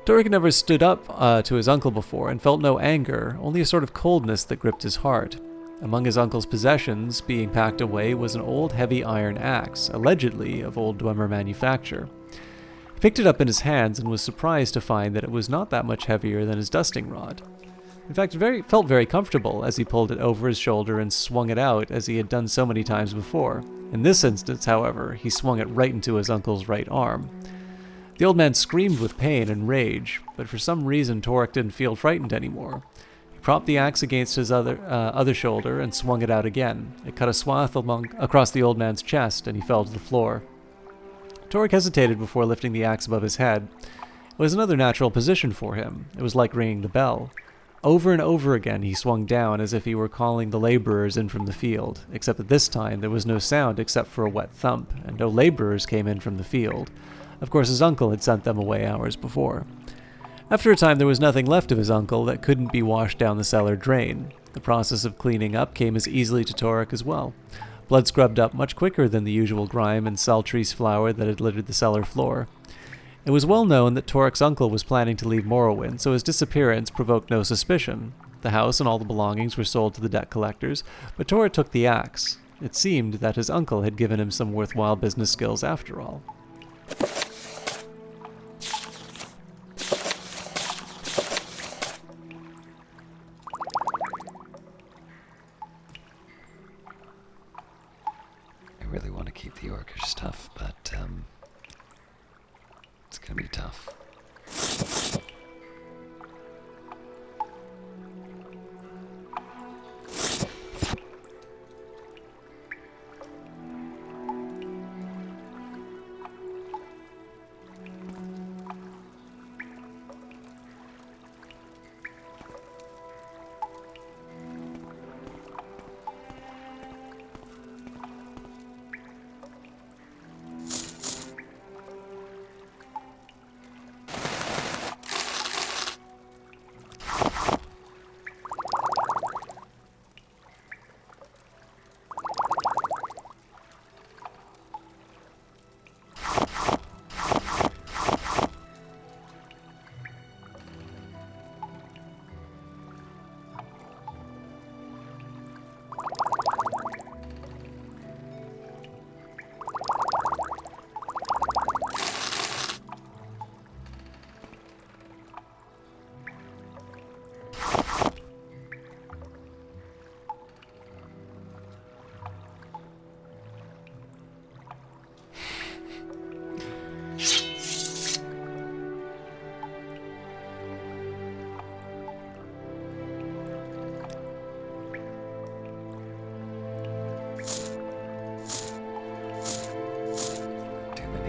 Torek never stood up to his uncle before and felt no anger, only a sort of coldness that gripped his heart. Among his uncle's possessions being packed away was an old heavy iron axe, allegedly of old Dwemer manufacture. He picked it up in his hands and was surprised to find that it was not that much heavier than his dusting rod. In fact, it felt very comfortable as he pulled it over his shoulder and swung it out as he had done so many times before. In this instance, however, he swung it right into his uncle's right arm. The old man screamed with pain and rage, but for some reason Torek didn't feel frightened anymore. He propped the axe against his other shoulder and swung it out again. It cut a swath across the old man's chest, and he fell to the floor. Torek hesitated before lifting the axe above his head. It was another natural position for him. It was like ringing the bell. Over and over again he swung down as if he were calling the laborers in from the field, except that this time there was no sound except for a wet thump, and no laborers came in from the field. Of course, his uncle had sent them away hours before. After a time, there was nothing left of his uncle that couldn't be washed down the cellar drain. The process of cleaning up came as easily to Torek as well. blood scrubbed up much quicker than the usual grime and saltreese flour that had littered the cellar floor. It was well known that Torik's uncle was planning to leave Morrowind, so his disappearance provoked no suspicion. The house and all the belongings were sold to the debt collectors, but Torik took the axe. It seemed that his uncle had given him some worthwhile business skills after all. I really want to keep the orcish stuff, but it's gonna be tough.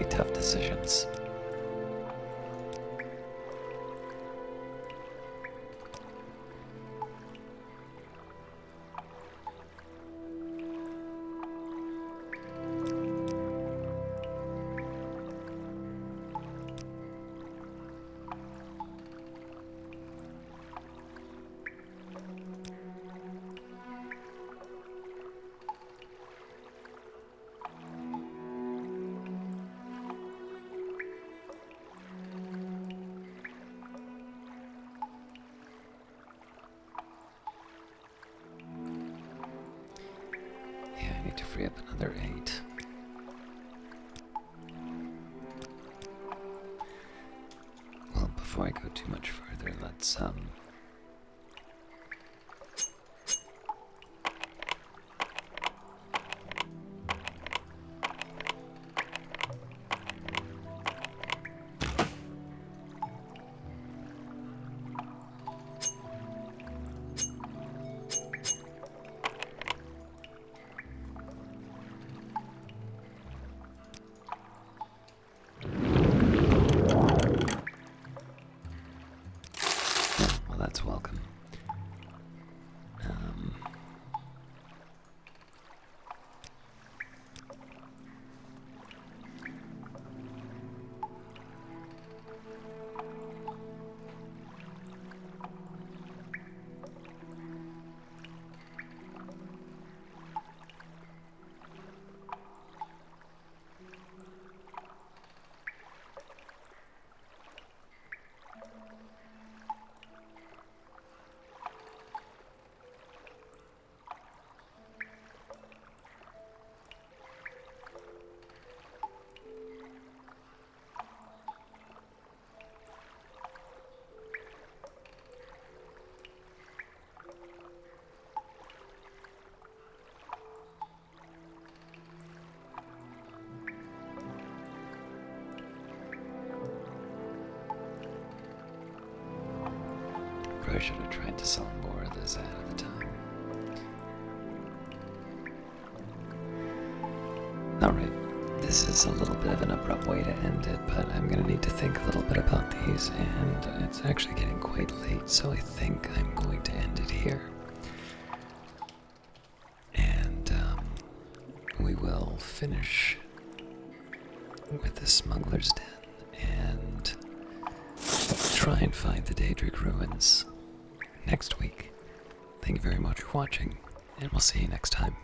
Tough decisions. I need to free up another 8. Well, before I go too much further, let's that's welcome. Probably should have tried to sell more of this ahead of the time. Alright, this is a little bit of an abrupt way to end it, but I'm going to need to think a little bit about these, and it's actually getting quite late, so I think I'm going to end it here. And we will finish with the Smuggler's Den and try and find the Daedric ruins next week. Thank you very much for watching, and we'll see you next time.